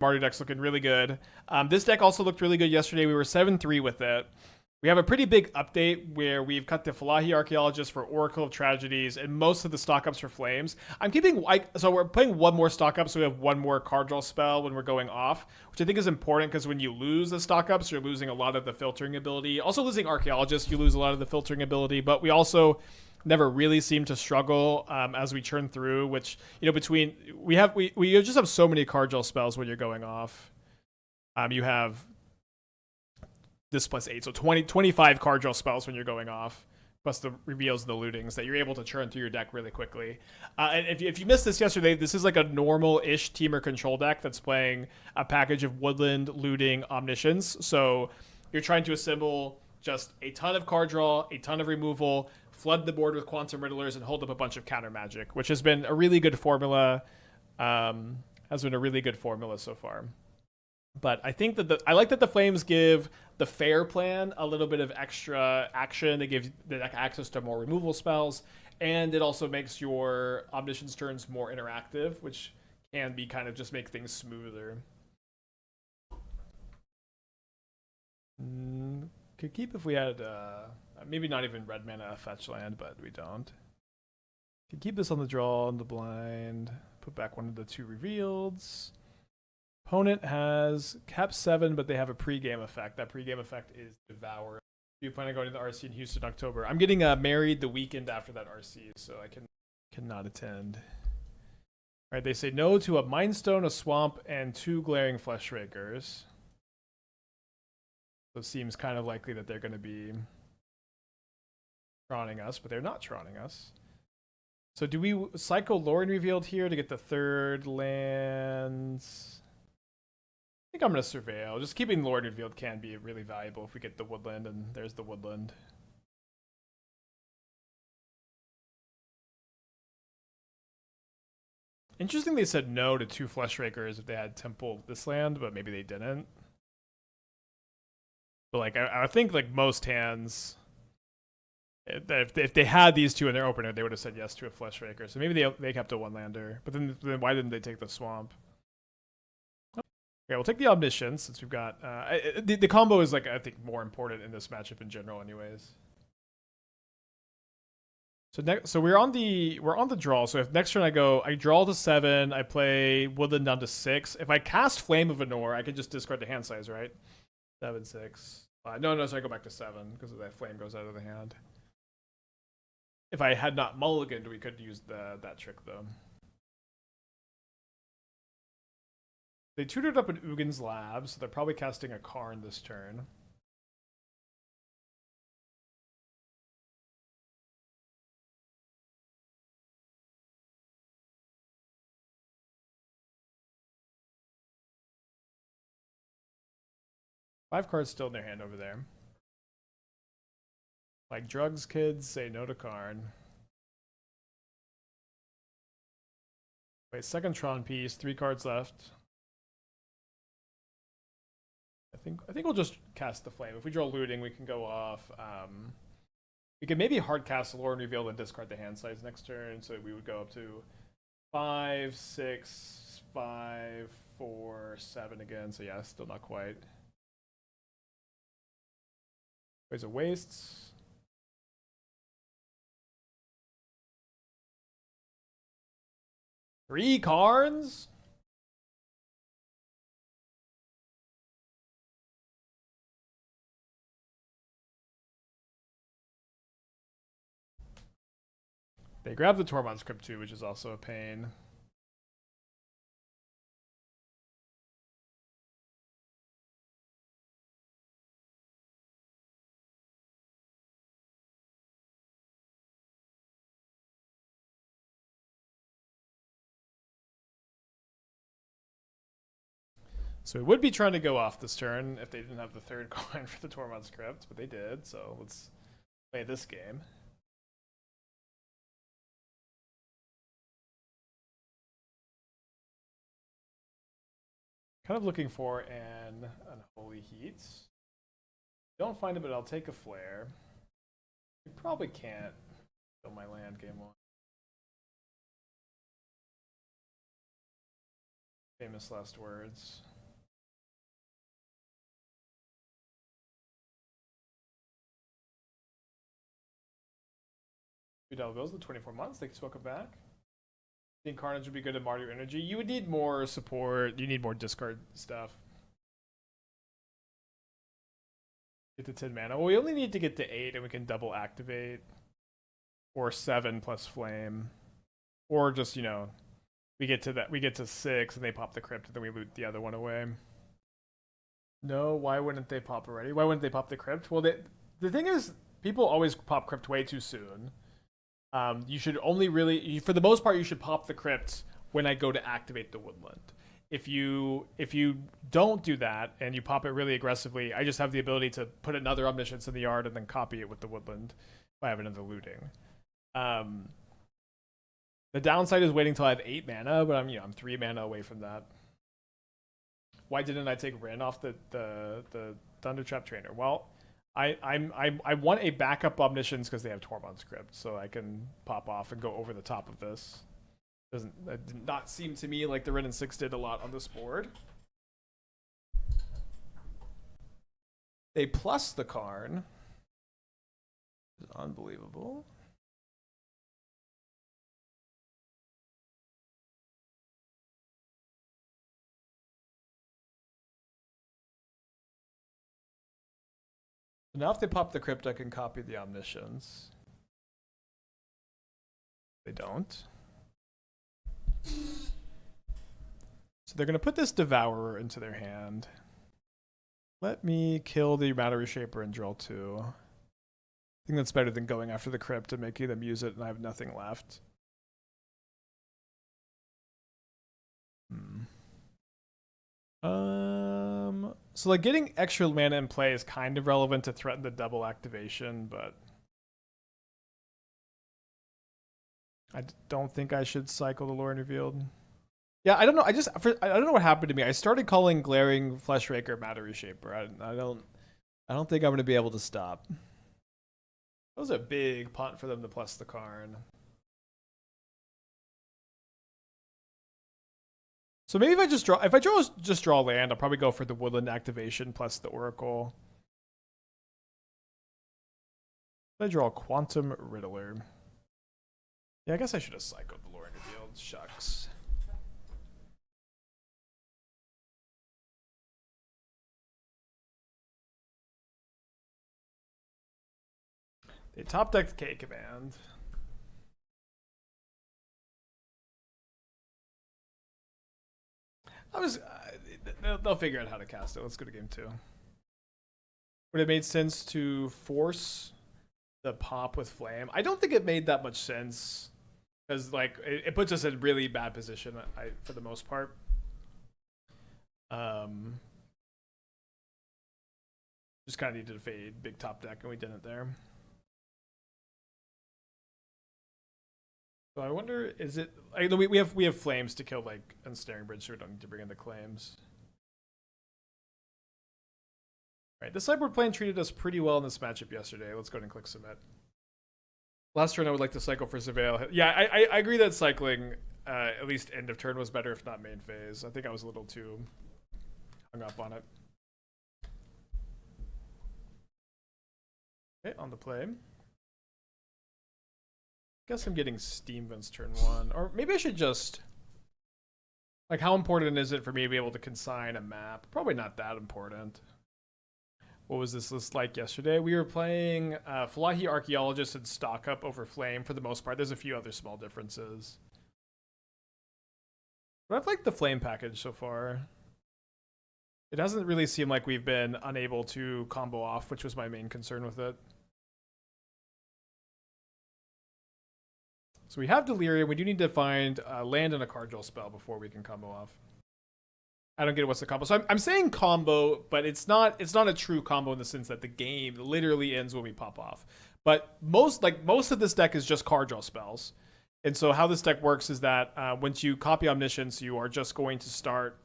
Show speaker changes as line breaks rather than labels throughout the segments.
Marty deck's looking really good. This deck also looked really good yesterday. We were 7-3 with it. We have a pretty big update where we've cut the Fallaji Archaeologist for Oracle of Tragedies and most of the stock ups for Flames. I'm keeping, so we're putting one more stock up, so we have one more card draw spell when we're going off, which I think is important because when you lose the stock ups, you're losing a lot of the filtering ability. Also losing Archaeologist, you lose a lot of the filtering ability, but we also never really seem to struggle as we churn through, which, between, we just have so many card draw spells when you're going off. You have this plus 8, so 25 card draw spells when you're going off, plus the reveals and the lootings that you're able to churn through your deck really quickly. And if you missed this yesterday, this is like a normal-ish Temur control deck that's playing a package of Woodland, Looting, Omniscience. So you're trying to assemble just a ton of card draw, a ton of removal, flood the board with Quantum Riddlers, and hold up a bunch of counter magic, which has been a really good formula. Has been a really good formula so far. But I think that I like that the Flames give the fair plan a little bit of extra action. They give the deck access to more removal spells, and it also makes your Omniscience turns more interactive, which can be kind of just make things smoother. Could keep if we had maybe not even red mana fetch land, but we don't. Could keep this on the draw on the blind. Put back one of the 2 revealeds. Opponent has cap 7, but they have a pregame effect. That pregame effect is Devour. You plan on going to the RC in Houston in October. I'm getting married the weekend after that RC, so I cannot attend. All right, they say no to a Mind Stone, a Swamp, and 2 Glaring Fleshrakers. So it seems kind of likely that they're going to be Tronning us, but they're not Tronning us. So do we cycle Lrien Revealed here to get the 3rd lands? I think I'm going to Surveil. Just keeping Lrien Revealed can be really valuable if we get the Woodland, and there's the Woodland. Interesting they said no to 2 Fleshrakers if they had Temple this land, but maybe they didn't. But like I think like most hands, if they had these 2 in their opener, they would have said yes to a Fleshraker. So maybe they kept a 1-lander. But then why didn't they take the Swamp? Okay, we'll take the Omniscience since we've got the combo is like I think more important in this matchup in general, anyways. So we're on the draw. So if next turn I draw to 7, I play Woodland down to 6. If I cast Flame of Anor, I can just discard the hand size, right? 7, 6. No, so I go back to 7 because that flame goes out of the hand. If I had not mulliganed, we could use that trick though. They tutored up in Ugin's lab, so they're probably casting a Karn this turn. Five cards still in their hand over there. Like drugs, kids, say no to Karn. Wait, second Tron piece, 3 cards left. I think we'll just cast the Flame. If we draw Looting, we can go off. We could maybe hard cast Lrien Revealed and discard the hand size next turn, so we would go up to 5, 6, 5, 4, 7 again. So yeah, still not quite. Ways of Wastes. Three Karns? They grab the Tormod script too, which is also a pain. So we would be trying to go off this turn if they didn't have the 3rd coin for the Tormod script, but they did, so let's play this game. Kind of looking for an Unholy Heat. Don't find it, but I'll take a Flare. You probably can't kill my land game 1. Famous last words. $3 bills, the 24 months. Thanks, welcome back. I think Carnage would be good at Mario Energy. You would need more support. You need more discard stuff. Get to 10 mana. Well, we only need to get to 8 and we can double activate. Or 7 plus flame. Or just, you know, we get to 6 and they pop the crypt and then we loot the other one away. No, why wouldn't they pop already? Why wouldn't they pop the crypt? Well, the thing is, people always pop crypt way too soon. You should only really, for the most part, you should pop the crypt when I go to activate the woodland. If you don't do that and you pop it really aggressively, I just have the ability to put another Omniscience in the yard and then copy it with the woodland if I have another looting. The downside is waiting till I have 8 mana, but I'm 3 mana away from that. Why didn't I take Wrenn off the Thundertrap Trainer? Well, I want a backup Omniscience because they have Tormod's Crypt, so I can pop off and go over the top of this. That did not seem to me like the Wrenn and Six did a lot on this board. They plus the Karn. It's unbelievable. Now if they pop the crypt, I can copy the Omniscience. They don't. So they're going to put this Devourer into their hand. Let me kill the Matter Reshaper and draw 2. I think that's better than going after the crypt and making them use it and I have nothing left. So like getting extra mana in play is kind of relevant to threaten the double activation, but I don't think I should cycle the Lrien Revealed. Yeah, I don't know. I don't know what happened to me. I started calling Glaring Fleshraker Matter Reshaper. I don't think I'm gonna be able to stop. That was a big punt for them to plus the Karn. So maybe if I just draw land, I'll probably go for the Woodland activation plus the Oracle. I draw Quantum Riddler. Yeah, I guess I should have cycled the Lrien Revealed. Shucks. They top decked K command. They'll figure out how to cast it. Let's go to game 2. Would it made sense to force the pop with flame? I don't think it made that much sense because like it puts us in really bad position. For the most part. Just kind of needed to fade big top deck and we didn't there. So I wonder, is it like we have flames to kill like Ensnaring Bridge, so we don't need to bring in the claims. All right, the sideboard plan treated us pretty well in this matchup yesterday. Let's go ahead and click submit. Last turn, I would like to cycle for Surveil. Yeah, I agree that cycling at least end of turn was better, if not main phase. I think I was a little too hung up on it. Okay, on the play. Guess I'm getting Steam Vents turn 1. Or maybe I should just... Like, how important is it for me to be able to consign a map? Probably not that important. What was this list like yesterday? We were playing Fallaji Archaeologist and Stock Up over Flame for the most part. There's a few other small differences. But I've liked the Flame package so far. It doesn't really seem like we've been unable to combo off, which was my main concern with it. So we have Delirium. We do need to find land and a card draw spell before we can combo off. I don't get what's the combo. So I'm saying combo, but it's not a true combo in the sense that the game literally ends when we pop off. But most of this deck is just card draw spells. And so how this deck works is that once you copy Omniscience, you are just going to start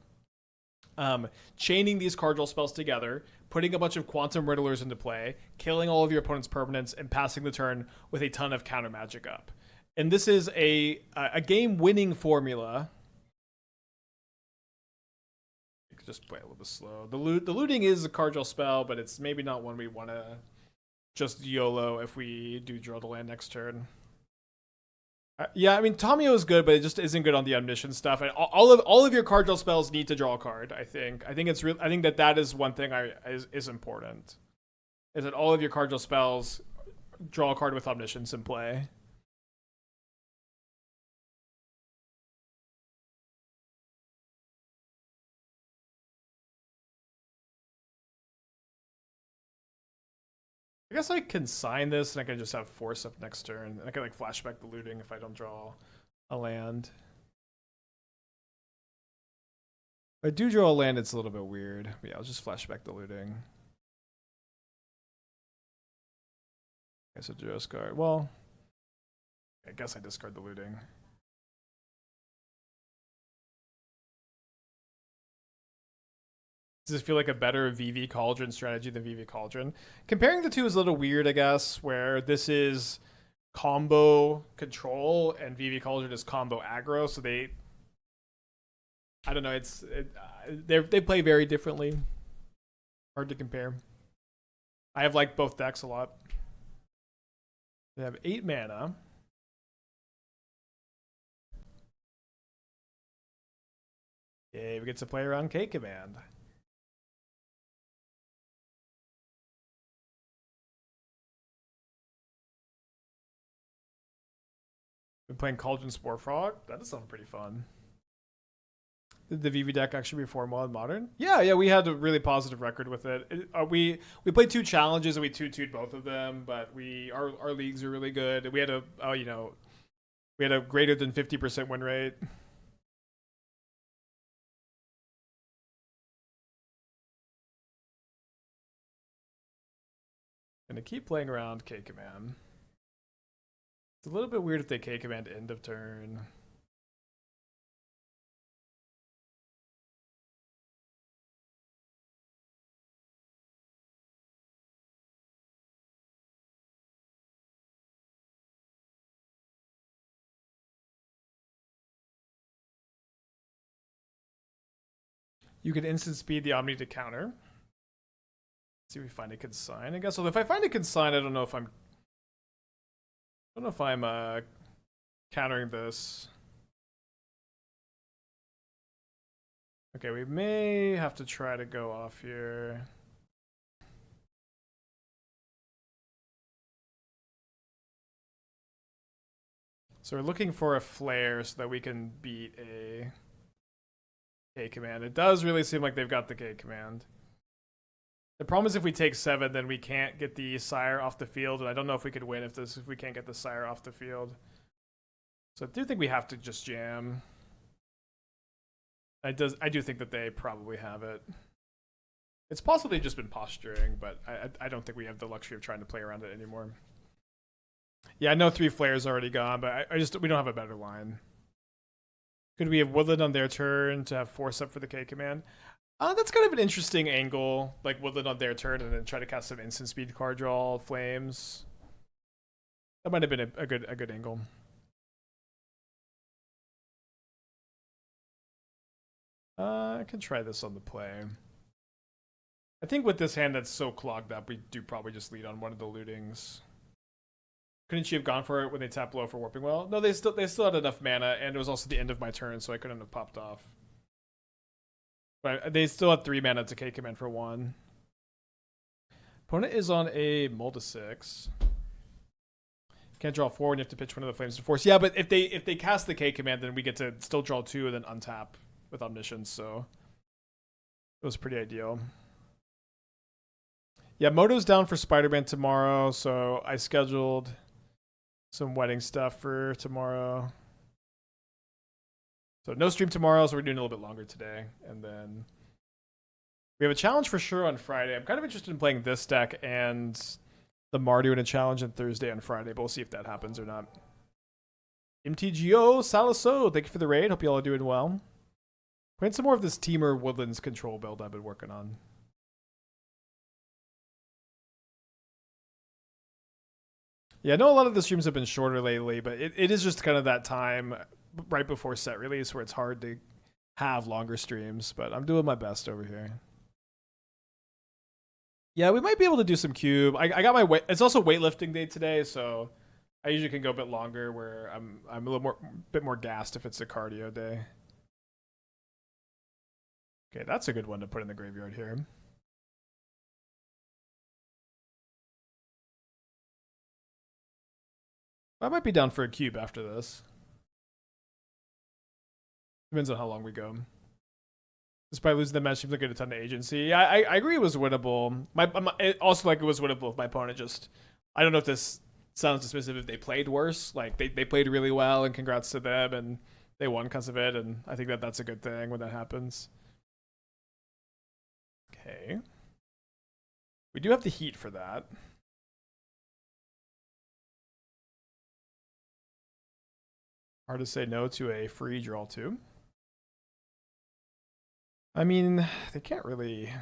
chaining these card draw spells together, putting a bunch of Quantum Riddlers into play, killing all of your opponent's permanents, and passing the turn with a ton of counter magic up. And this is a game-winning formula. You could just play a little bit slow. The looting is a card draw spell, but it's maybe not one we want to just YOLO if we do draw the land next turn. Yeah, I mean Tamio is good, but it just isn't good on the Omniscience stuff. And all of your card draw spells need to draw a card. I think it's real. I think that is one thing is important. Is that all of your card draw spells draw a card with Omniscience in play. I guess I can sign this and I can just have Force up next turn. And I can like flashback the looting if I don't draw a land. If I do draw a land, it's a little bit weird. But yeah, I'll just flashback the looting. I guess I discard. Well, I guess I discard the looting. Does this feel like a better VV Cauldron strategy than VV Cauldron? Comparing the two is a little weird, I guess, where this is combo control and VV Cauldron is combo aggro, so I don't know, they play very differently. Hard to compare. I have liked both decks a lot. They have 8 mana. Okay, we get to play around K Command. Been playing Cauldron Spore Frog. That does sound pretty fun. Did the VV deck actually perform well in Modern? Yeah, we had a really positive record with it. We played 2 challenges and we 2-2'd both of them, but our leagues are really good. We had a greater than 50% win rate. Gonna keep playing around K Command. It's a little bit weird if they K Command end of turn. You can instant speed the Omni to counter. Let's see if we find a Consign, I guess. Well, if I find a Consign, I don't know if I'm countering this. Okay, we may have to try to go off here. So we're looking for a flare so that we can beat a K Command. It does really seem like they've got the K Command. The problem is if we take 7, then we can't get the Sire off the field, and I don't know if we could win if we can't get the Sire off the field. So I do think we have to just jam. I do think that they probably have it. It's possibly just been posturing, but I don't think we have the luxury of trying to play around it anymore. Yeah, I know 3 flares already gone, but we don't have a better line. Could we have Woodland on their turn to have Force up for the K Command? That's kind of an interesting angle, like Woodland on their turn and then try to cast some instant speed card draw flames. That might have been a good angle. I can try this on the play. I think with this hand that's so clogged up, we do probably just lead on one of the lootings. Couldn't you have gone for it when they tap low for Warping Well? No, they still had enough mana, and it was also the end of my turn, so I couldn't have popped off. But they still had 3 mana to K Command for 1. Opponent is on a Multi 6. Can't draw 4 and you have to pitch one of the flames to force. Yeah, but if they cast the K Command, then we get to still draw 2 and then untap with Omniscience, so it was pretty ideal. Yeah, Moto's down for Spider-Man tomorrow, so I scheduled some wedding stuff for tomorrow. So no stream tomorrow, so we're doing a little bit longer today. And then we have a challenge for sure on Friday. I'm kind of interested in playing this deck and the Mardu in a challenge on Thursday and Friday, but we'll see if that happens or not. MTGO Saliso, thank you for the raid. Hope you all are doing well. Playing some more of this Temur Woodlands control build I've been working on. Yeah, I know a lot of the streams have been shorter lately, but it is just kind of that time right before set release where it's hard to have longer streams, but I'm doing my best over here. Yeah, we might be able to do some cube. I got my weight. It's also weightlifting day today, so I usually can go a bit longer where I'm a little bit more gassed if it's a cardio day. Okay, that's a good one to put in the graveyard here. I might be down for a cube after this. Depends on how long we go. Despite losing the match, seems like a ton of agency. Yeah, I agree it was winnable. Also like it was winnable if my opponent just... I don't know if this sounds dismissive if they played worse. Like, they played really well, and congrats to them, and they won because of it, and I think that's a good thing when that happens. Okay. We do have the heat for that. Hard to say no to a free draw too. I mean, they can't really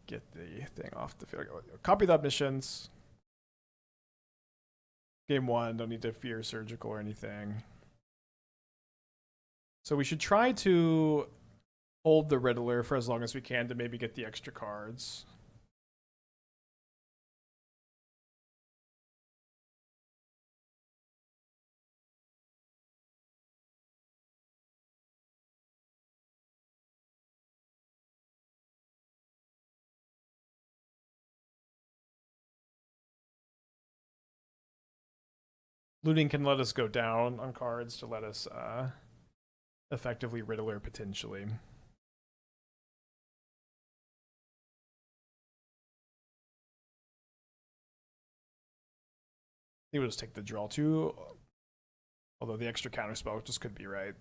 get the thing off the field. Copy the Omniscience. Game 1, don't need to fear surgical or anything. So we should try to hold the Riddler for as long as we can to maybe get the extra cards. Looting can let us go down on cards to let us effectively Riddler potentially. I think we'll just take the draw too. Although the extra counterspell just could be right.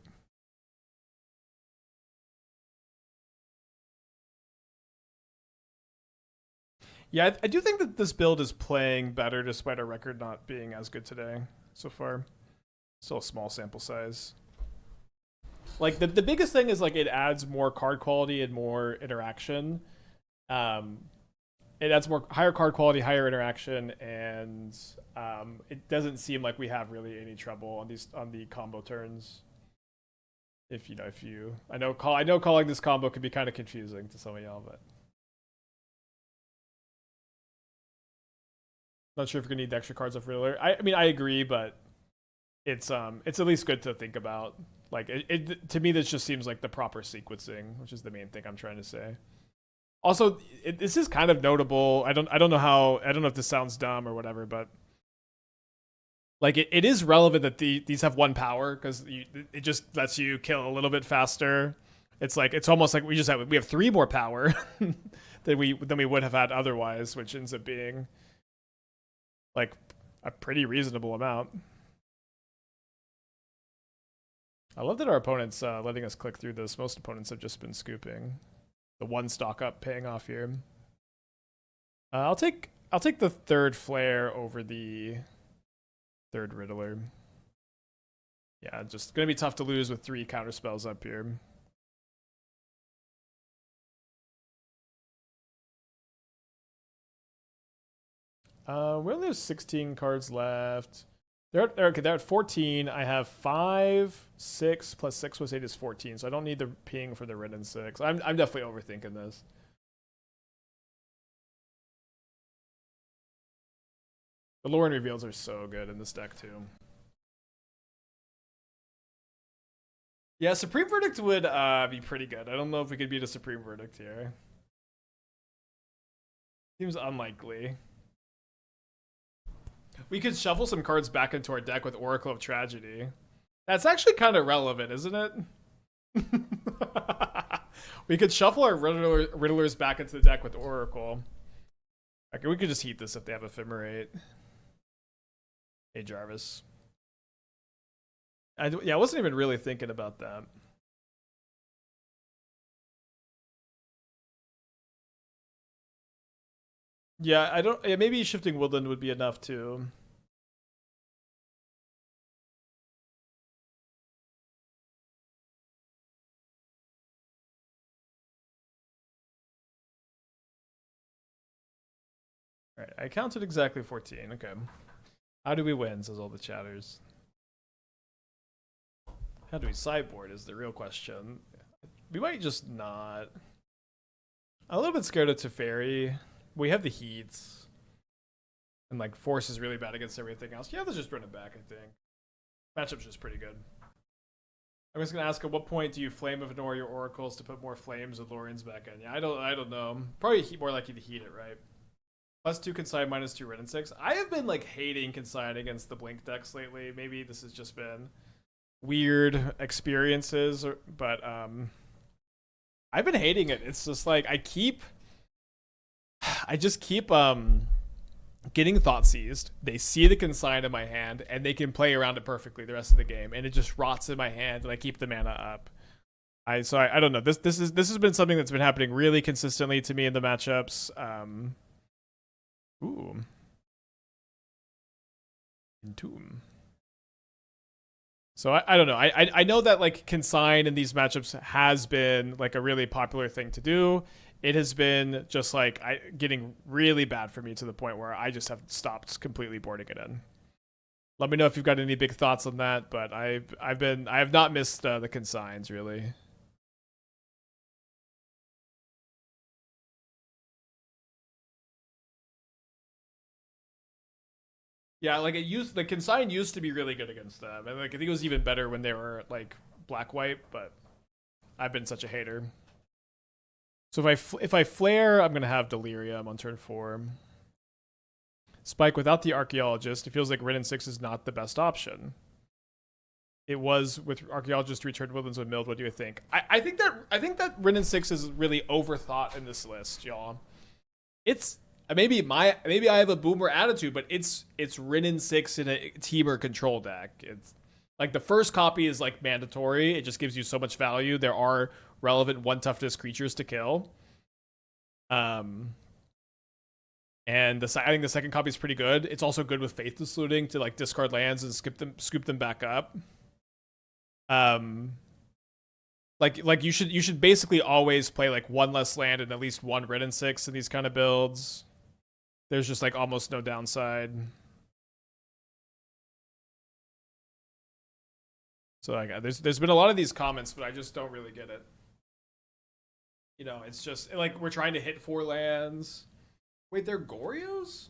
Yeah, I do think that this build is playing better despite our record not being as good today so far. Still a small sample size. Like, the biggest thing is, like, it adds more card quality and more interaction. It adds more higher card quality, higher interaction, and it doesn't seem like we have really any trouble on the combo turns. If you I know calling this combo could be kind of confusing to some of y'all, but not sure if you're gonna need the extra cards off Riddler. I mean, I agree, but it's at least good to think about. Like, it to me, this just seems like the proper sequencing, which is the main thing I'm trying to say. Also, this is kind of notable. I don't know if this sounds dumb or whatever, but like it is relevant that these have 1 power because it just lets you kill a little bit faster. It's almost like we have 3 more power than we would have had otherwise, which ends up being like a pretty reasonable amount. I love that our opponents letting us click through this. Most opponents have just been scooping. The 1 stock up paying off here. I'll take the 3rd flare over the 3rd Riddler. Yeah, just gonna be tough to lose with 3 counter spells up here. We only have 16 cards left. They're at 14. I have 5, 6 plus 6 plus 8 is 14. So I don't need the ping for the Wrenn and Six. I'm definitely overthinking this. The Lrien Reveals are so good in this deck too. Yeah, Supreme Verdict would be pretty good. I don't know if we could beat a Supreme Verdict here. Seems unlikely. We could shuffle some cards back into our deck with Oracle of Tragedy. That's actually kind of relevant, isn't it? We could shuffle our Riddlers back into the deck with Oracle. Okay, we could just heat this if they have Ephemerate. Hey, Jarvis. I wasn't even really thinking about that. Yeah, I don't. Yeah, maybe Shifting Woodland would be enough too. All right, I counted exactly 14. Okay. How do we win? Says all the chatters. How do we sideboard is the real question. We might just not. I'm a little bit scared of Teferi. We have the Heats. And like Force is really bad against everything else. Yeah, let's just run it back, I think. Matchup's just pretty good. I'm just gonna ask, at what point do you flame ignore your oracles to put more flames with Lrien's back in? Yeah, I don't know. Probably more likely to heat it, right? +2 Consign, -2 Wrenn and Six. I have been like hating Consign against the Blink decks lately. Maybe this has just been weird experiences, but I've been hating it. It's just like I just keep getting thought seized. They see the Consign in my hand and they can play around it perfectly the rest of the game, and it just rots in my hand and I keep the mana up. I don't know. This has been something that's been happening really consistently to me in the matchups. Ooh. Entomb. So I don't know. I know that like Consign in these matchups has been like a really popular thing to do. It has been just like getting really bad for me to the point where I just have stopped completely boarding it in. Let me know if you've got any big thoughts on that, but I have not missed the Consigns really. Yeah, like the Consign used to be really good against them, and like I think it was even better when they were like black white. But I've been such a hater. So if I flare, I'm gonna have Delirium on turn 4. Spike without the Archaeologist. It feels like Wrenn and Six is not the best option. It was with Archaeologist returned Woodlands with Milled. What do you think? I think that Wrenn and Six is really overthought in this list, y'all. It's maybe I have a boomer attitude, but it's Wrenn and Six in a Temur control deck. It's like the first copy is like mandatory. It just gives you so much value. There are relevant 1 toughness creatures to kill. And I think the second copy is pretty good. It's also good with Faithless Looting to like discard lands and scoop them back up. Like you should basically always play like 1 less land and at least 1 Wrenn and Six in these kind of builds. There's just like almost no downside. So like there's been a lot of these comments, but I just don't really get it. You know, it's just like we're trying to hit 4 lands. Wait, they're Gorios?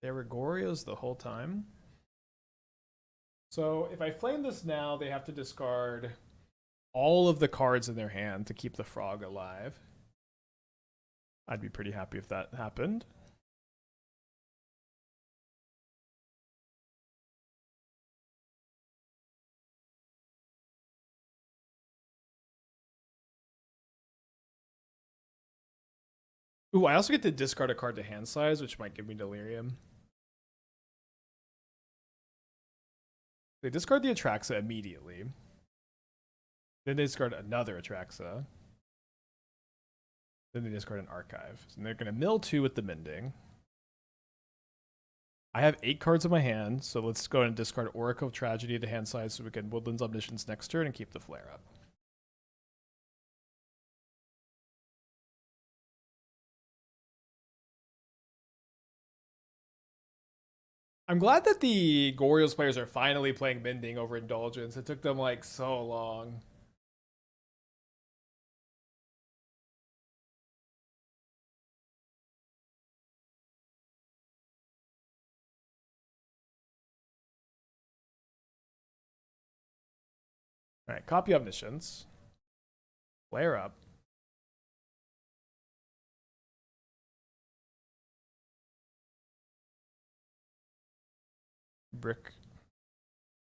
They were Gorios the whole time? So if I flame this now, they have to discard all of the cards in their hand to keep the frog alive. I'd be pretty happy if that happened. Ooh, I also get to discard a card to hand size, which might give me Delirium. They discard the Atraxa immediately. Then they discard another Atraxa. Then they discard an Archive. And they're going to mill 2 with the Mending. I have 8 cards in my hand, so let's go and discard Oracle of Tragedy to hand size so we can Woodland's Omniscience next turn and keep the flare up. I'm glad that the Gorios players are finally playing Mending over Indulgence. It took them like so long. All right, copy Omniscience. Flare up. Brick.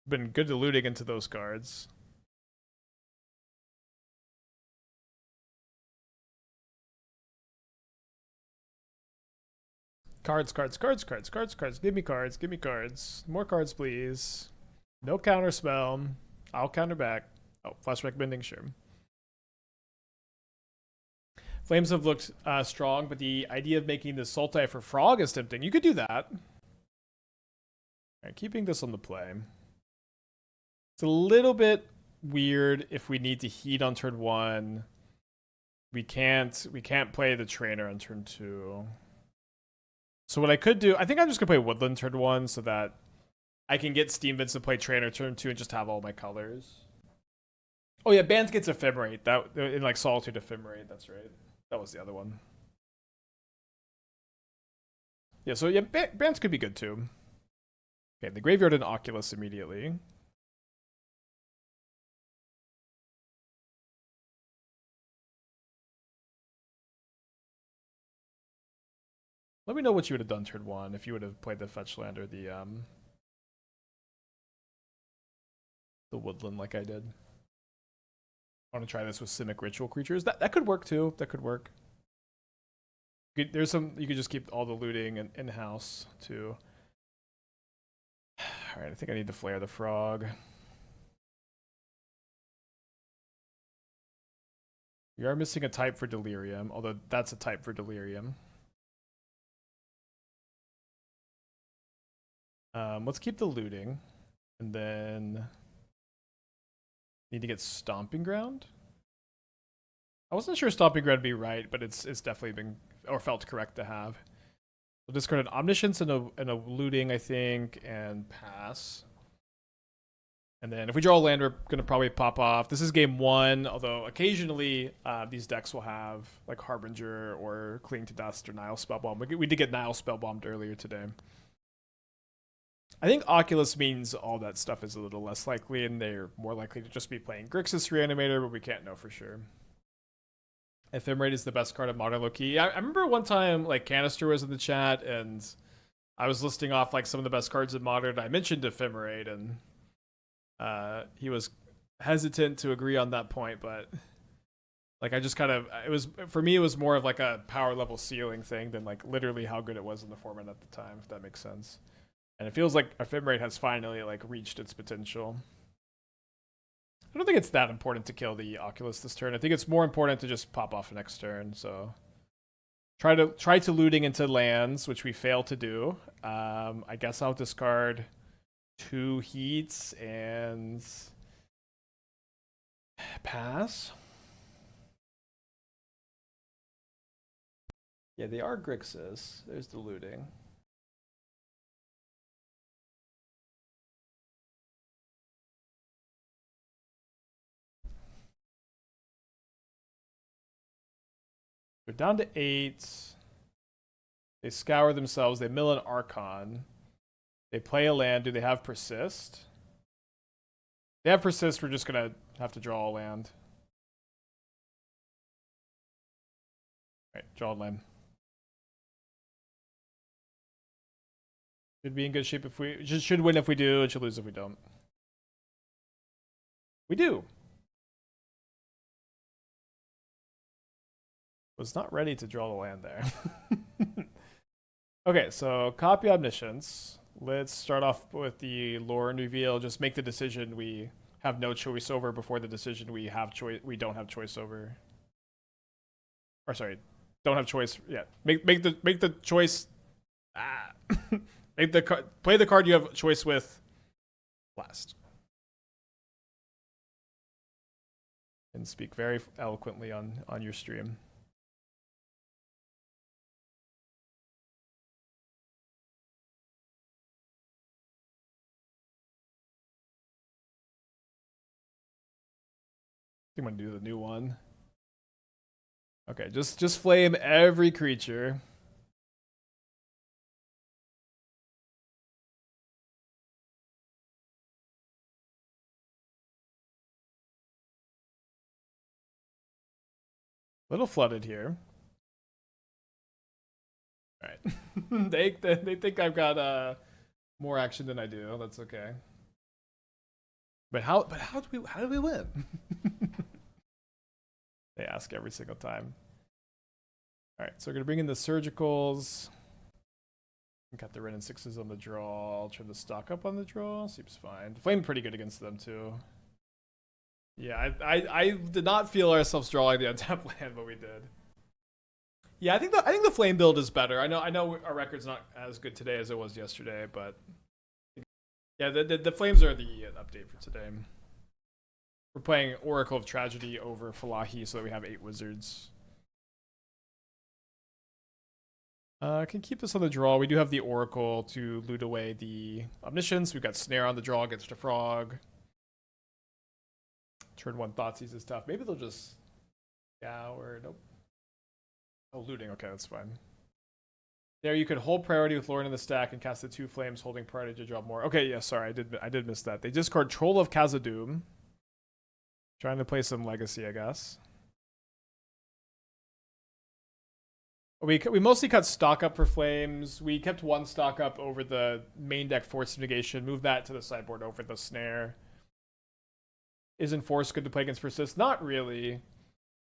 Been good to looting into those cards. Cards. Give me cards. Give me cards. More cards, please. No counter spell. I'll counter back. Oh, flashback bending, sure. Flames have looked strong, but the idea of making the Sultai for Frog is tempting. You could do that. Alright, keeping this on the play. It's a little bit weird if we need to heat on turn 1. We can't play the trainer on turn 2. So what I could do, I think I'm just gonna play Woodland turn 1 so that I can get Steam Vince to play trainer turn 2 and just have all my colors. Oh yeah, Bans gets Ephemerate. That in like Solitude Ephemerate, that's right. That was the other one. Yeah, so yeah, bans could be good too. Okay, the graveyard and Oculus immediately. Let me know what you would have done turn 1 if you would have played the fetch land or the woodland like I did. I want to try this with Simic Ritual creatures. That could work too. That could work. There's some you could just keep all the looting in house too. All right, I think I need to flare the frog. We are missing a type for Delirium, although that's a type for Delirium. Let's keep the looting, and then need to get Stomping Ground. I wasn't sure Stomping Ground would be right, but it's definitely been or felt correct to have. We'll discard an Omniscience and a looting, I think, and pass. And then if we draw a land, we're going to probably pop off. This is game 1, although occasionally these decks will have like Harbinger or Cling to Dust or Nile Spellbomb. We did get Nile Spellbombed earlier today. I think Oculus means all that stuff is a little less likely, and they're more likely to just be playing Grixis Reanimator, but we can't know for sure. Ephemerate is the best card of Modern Low-Key. I remember one time, like, Canister was in the chat, and I was listing off, like, some of the best cards in Modern. I mentioned Ephemerate, and he was hesitant to agree on that point, but, like, I just kind of... For me, it was more of, like, a power level ceiling thing than, like, literally how good it was in the format at the time, if that makes sense. And it feels like Ephemerate has finally, like, reached its potential. I don't think it's that important to kill the Oculus this turn. I think it's more important to just pop off next turn. So try to looting into lands, which we fail to do. I guess I'll discard 2 heats and pass. Yeah, they are Grixis. There's the looting. They're down to 8. They scour themselves. They mill an Archon. They play a land. Do they have Persist? They have Persist. We're just going to have to draw a land. All right, draw a land. Should be in good shape if we... Should win if we do, and should lose if we don't. We do. Was not ready to draw the land there. Okay, so copy Omniscience. Let's start off with the Lrien Revealed. Just make the decision we have no choice over before the decision we don't have choice over. Or sorry, don't have choice. Yeah, make the choice. Play the card you have choice with last. And speak very eloquently on your stream. I think I'm gonna do the new one. Okay, just flame every creature. Little flooded here. All right, they think I've got more action than I do. That's okay. But how do we win? They ask every single time. All right, so we're gonna bring in the surgicals. Got the Wrenn and Sixes on the draw. I'll turn the stock up on the draw. Seems fine. Flame pretty good against them too. Yeah, I did not feel ourselves drawing the untapped land, but we did. Yeah, I think the flame build is better. I know our record's not as good today as it was yesterday, but yeah, the flames are the update for today. We're playing Oracle of Tragedy over Fallaji so that we have 8 wizards. Can keep this on the draw. We do have the Oracle to loot away the Omniscience. We've got Snare on the draw against a frog. Turn 1 Thoughtseize is tough. Maybe they'll just scour. Nope. Oh, looting. Okay, that's fine. There, you could hold priority with Lrien in the stack and cast the 2 flames, holding priority to draw more. Okay, yeah, sorry, I did miss that. They discard Troll of Khazad-dûm. Trying to play some Legacy, I guess. We mostly cut stock up for flames. We kept 1 stock up over the main deck Force of Negation. Move that to the sideboard over the snare. Isn't Force good to play against Persist? Not really.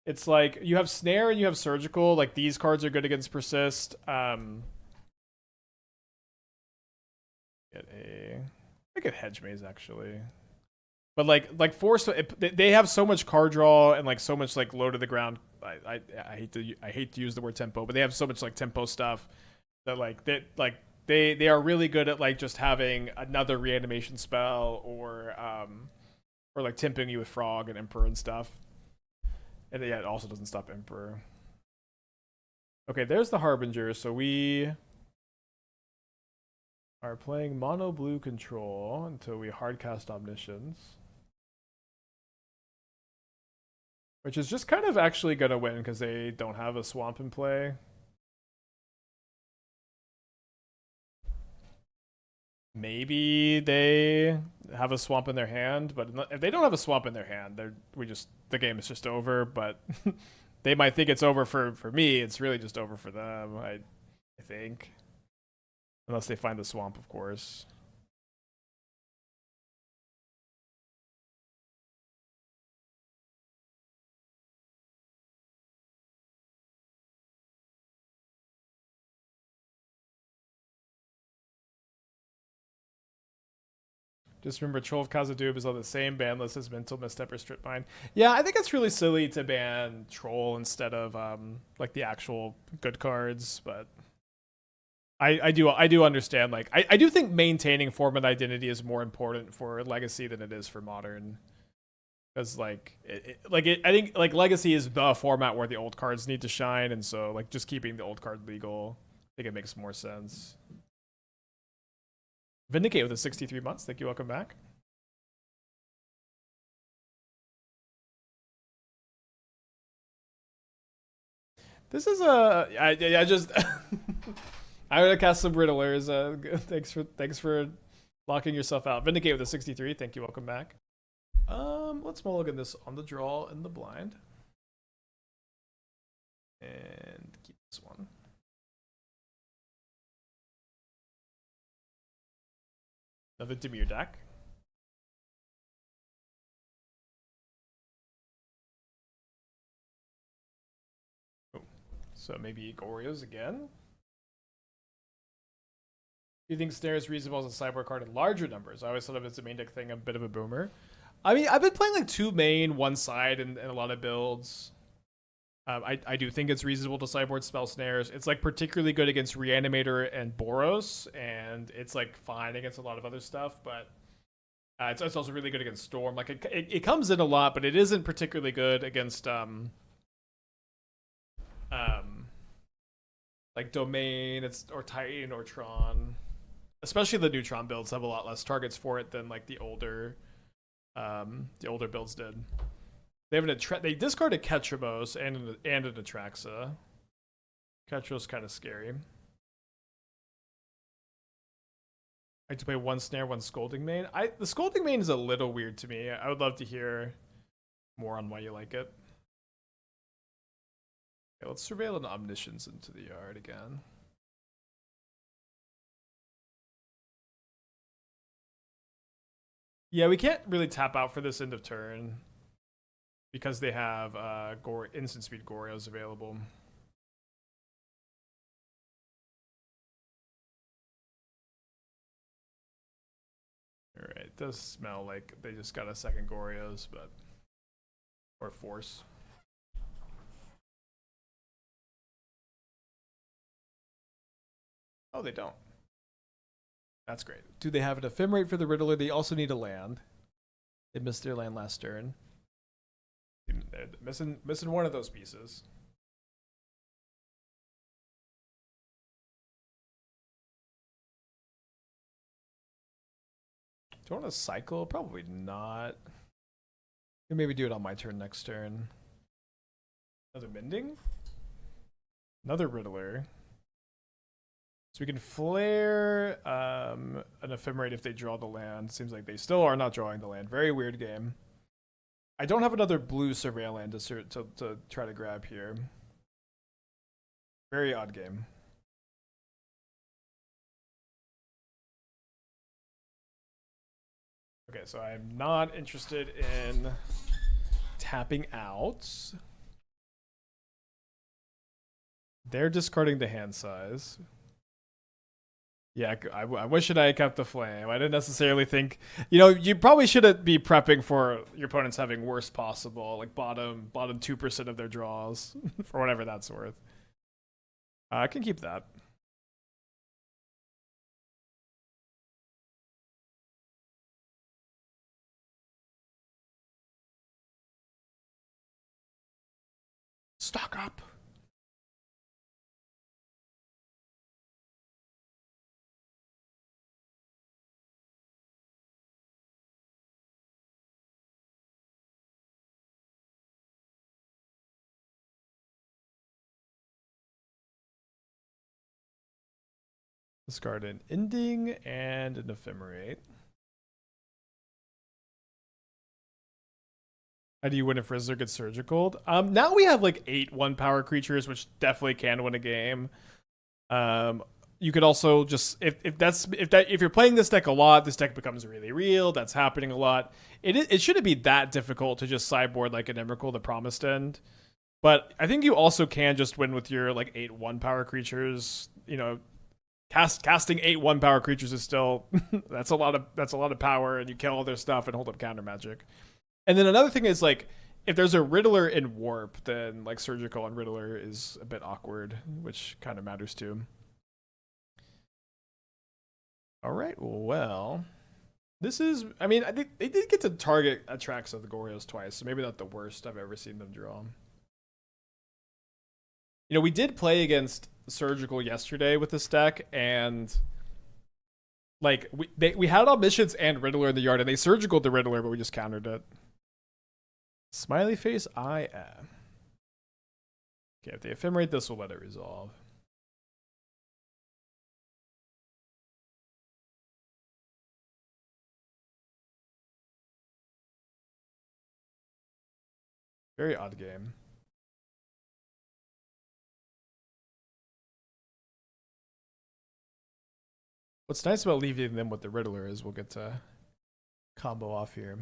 It's like you have Snare and you have Surgical. Like these cards are good against Persist. Get a Hedge Maze actually. But like Force, they have so much card draw and like so much like low to the ground. I hate to use the word tempo, but they have so much like tempo stuff that they are really good at like just having another reanimation spell or like temping you with Frog and Emperor and stuff. And yeah, it also doesn't stop Emperor. Okay, there's the Harbinger. So we are playing mono blue control until we hardcast Omniscience. Which is just kind of actually going to win because they don't have a swamp in play. Maybe they have a swamp in their hand, but if they don't have a swamp in their hand, the game is just over. But they might think it's over for me. It's really just over for them, I think. Unless they find the swamp, of course. Just remember, Troll of Khazad-dûm is on the same ban list as Mental Misstep or Strip Mine. Yeah, I think it's really silly to ban Troll instead of like the actual good cards, but I do understand. Like I do think maintaining format identity is more important for Legacy than it is for Modern. Because I think like Legacy is the format where the old cards need to shine, and so like just keeping the old card legal, I think it makes more sense. Vindicate with the 63 months. Thank you. Welcome back. This is I just I'm gonna cast some Riddlers. Thanks for locking yourself out. Vindicate with a 63. Thank you. Welcome back. Let's mulligan this on the draw and the blind, and keep this one. Another Temur deck. Oh, so maybe Goryo's again. Do you think Snare is reasonable as a sideboard card in larger numbers? I always thought of it as a main deck thing. I'm a bit of a boomer. I mean, I've been playing like 2 main, 1 side, and a lot of builds. I do think it's reasonable to sideboard Spell Snares. It's like particularly good against Reanimator and Boros, and it's like fine against a lot of other stuff, but it's also really good against Storm. Like it comes in a lot, but it isn't particularly good against like Domain, or Titan or Tron. Especially the Neutron builds have a lot less targets for it than like the older builds did. They have they discard a Ketramos and an Atraxa. Ketros kind of scary. I like to play 1 Snare, 1 Scalding Main. The Scalding Main is a little weird to me. I would love to hear more on why you like it. Okay, let's surveil an Omniscience into the yard again. Yeah, we can't really tap out for this end of turn because they have instant speed Goryo's available. Alright, it does smell like they just got a second Goryo's, but or Force. Oh, they don't. That's great. Do they have an Ephemerate for the Riddler? They also need a land. They missed their land last turn. They're missing one of those pieces. Do I want to cycle? Probably not. Maybe do it on my turn next turn. Another Mending? Another Riddler. we can flare an Ephemerate if they draw the land. Seems like they still are not drawing the land. Very weird game. I don't have another blue Surveil land to try to grab here. Very odd game. Okay, so I'm not interested in tapping out. They're discarding the hand size. Yeah, I wish I had kept the flame. I didn't necessarily think, you probably shouldn't be prepping for your opponents having worst possible, like bottom 2% of their draws, for whatever that's worth. I can keep that. Stock up. Discard an ending and an ephemerate. How do you win if Rizzler gets surgical? Now we have like 8 1-power creatures, which definitely can win a game. You could also just if you're playing this deck a lot, this deck becomes really real. That's happening a lot. It shouldn't be that difficult to just sideboard like an Emrakul, the Promised End. But I think you also can just win with your like 8 1-power creatures. Casting 8 1-power creatures is still that's a lot of power, and you kill all their stuff and hold up counter magic. And then another thing is like if there's a Riddler in Warp, then like Surgical and Riddler is a bit awkward, which kind of matters too. All right, well, this is, I mean, I think they did get to target Atraxa of the Gorios twice, so maybe not the worst I've ever seen them draw. We did play against Surgical yesterday with this deck, and like we had Omniscience and Riddler in the yard, and they Surgicaled the Riddler, but we just countered it. Smiley face, I am. Okay, if they ephemerate this, we'll let it resolve. Very odd game. What's nice about leaving them with the Riddler is we'll get to combo off here.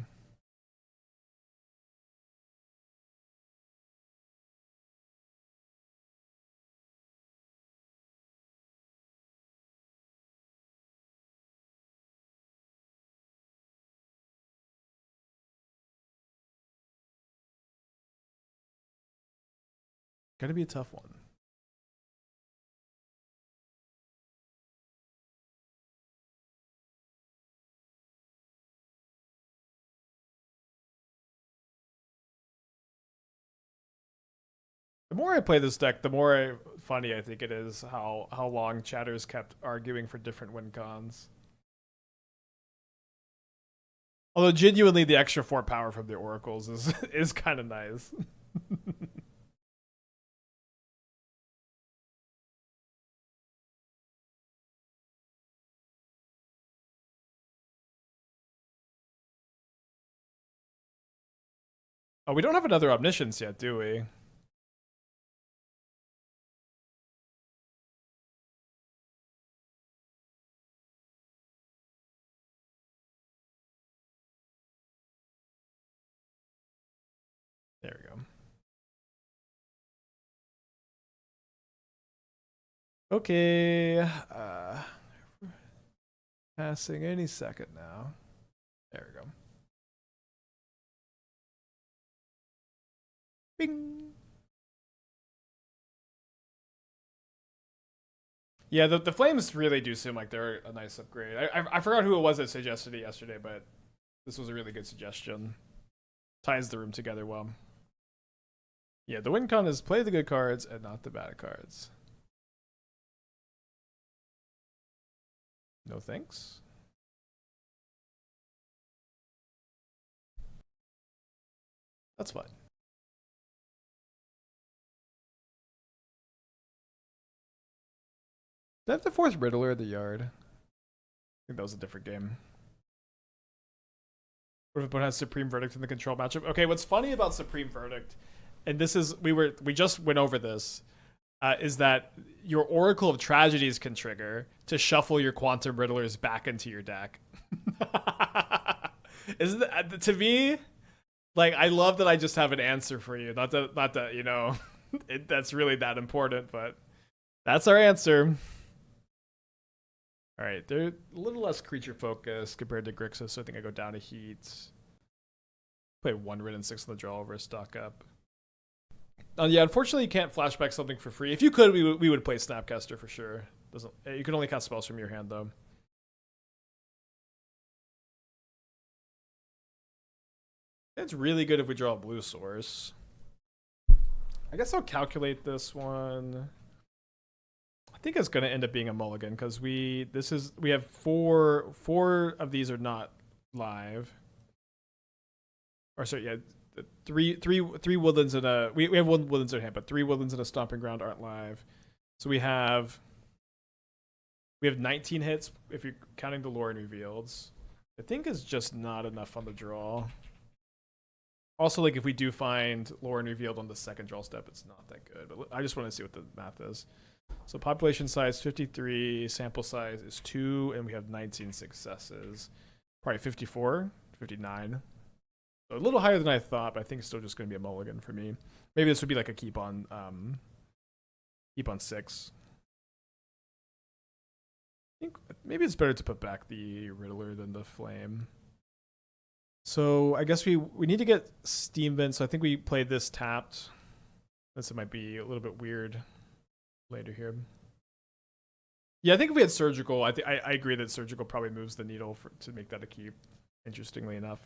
Gonna be a tough one. The more I play this deck, the more funny I think it is how long chatters kept arguing for different win cons. Although genuinely the extra 4 power from the oracles is kind of nice. Oh, we don't have another Omniscience yet, do we? There we go. Okay. Passing any second now. There we go. Bing. Yeah, the flames really do seem like they're a nice upgrade. I forgot who it was that suggested it yesterday, but this was a really good suggestion. Ties the room together well. Yeah, the win con is play the good cards and not the bad cards. No thanks. That's fine. that the fourth Riddler of the yard? I think that was a different game. What if opponent has Supreme Verdict in the control matchup? Okay, what's funny about Supreme Verdict, and this is we just went over this, is that your Oracle of Tragedies can trigger to shuffle your Quantum Riddlers back into your deck. Isn't that, to me, like, I love that I just have an answer for you. Not that you know, that's really that important, but that's our answer. All right, they're a little less creature focused compared to Grixis, so I think I go down to Heat. Play one Wrenn and Six on the draw over a stock up. Yeah, unfortunately, you can't flashback something for free. If you could, we would play Snapcaster for sure. You can only cast spells from your hand though. It's really good if we draw a blue source. I guess I'll calculate this one. I think it's going to end up being a mulligan because we have four of these are not live. Or sorry, yeah, three woodlands and a we have one woodlands in hand, but 3 woodlands and a stomping ground aren't live. So we have 19 hits if you're counting the Lrien Revealed. I think is just not enough on the draw. Also, like if we do find Lrien Revealed on the second draw step, it's not that good. But I just want to see what the math is. So population size 53, sample size is 2, and we have 19 successes. Probably 54, 59. So a little higher than I thought, but I think it's still just going to be a mulligan for me. Maybe this would be like a keep on 6. I think maybe it's better to put back the Riddler than the Flame. So I guess we need to get Steam Vent, so I think we play this tapped. This might be a little bit weird later here. Yeah, I think if we had Surgical, I agree that Surgical probably moves the needle to make that a keep, interestingly enough.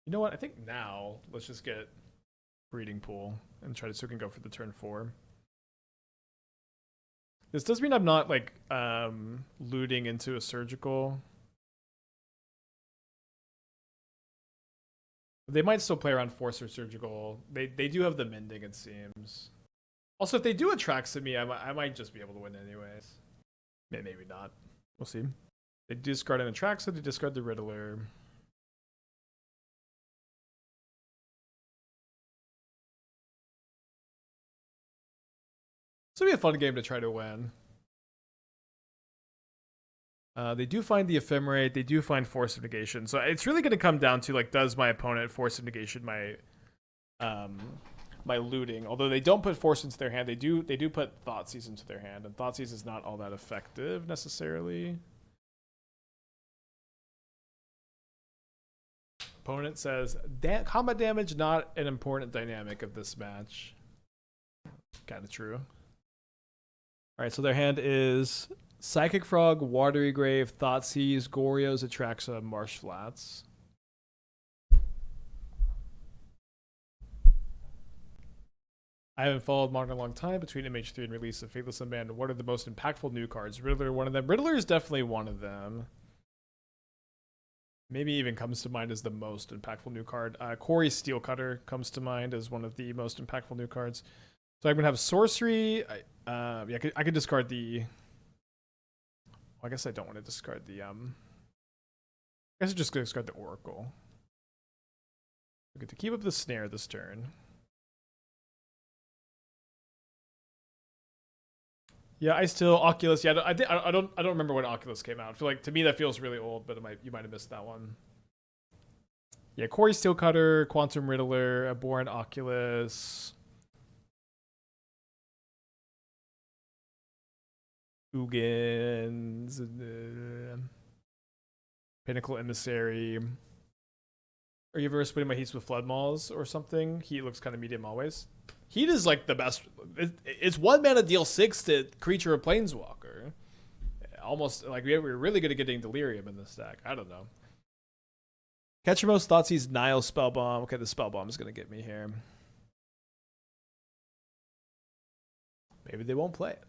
You know what? I think now let's just get Breeding Pool and try to so we can go for the turn 4. This does mean I'm not like looting into a Surgical. They might still play around Force or Surgical. They do have the Mending, it seems. Also, if they do Attract me, I might just be able to win anyways. Maybe not. We'll see. They discard an Attract, so they discard the Riddler. So it'll be a fun game to try to win. They do find the Ephemerate. They do find Force of Negation. So it's really going to come down to, like, does my opponent Force of Negation my looting? Although they don't put Force into their hand, they do put Thoughtseize into their hand, and Thoughtseize is not all that effective necessarily. Opponent says, combat damage not an important dynamic of this match. Kind of true. All right, so their hand is Psychic Frog, Watery Grave, Thoughtseize, Goryo's, Atraxa, Marsh Flats. I haven't followed Modern in a long time. Between MH3 and release of Faithless Looting, what are the most impactful new cards? Riddler, one of them. Riddler is definitely one of them. Maybe even comes to mind as the most impactful new card. Corey Steelcutter comes to mind as one of the most impactful new cards. So I'm gonna have sorcery. Yeah, I could discard the. Well, I guess I don't want to discard the. I guess I'm just gonna discard the Oracle. We get to keep up the snare this turn. Yeah, I still Oculus. Yeah, I don't remember when Oculus came out. I feel like to me that feels really old, but you might have missed that one. Yeah, Corey Steelcutter, Quantum Riddler, Abhorrent Oculus. Ugins, Pinnacle Emissary. Are you ever splitting my heats with Flood Mauls or something? Heat looks kind of medium always. Heat is like the best. It's 1 mana deal 6 to creature or planeswalker. Almost like we're really good at getting Delirium in this deck. I don't know. Ketchermos, Thoughtseize, Nile, Spellbomb. Okay, the Spellbomb is going to get me here. Maybe they won't play it.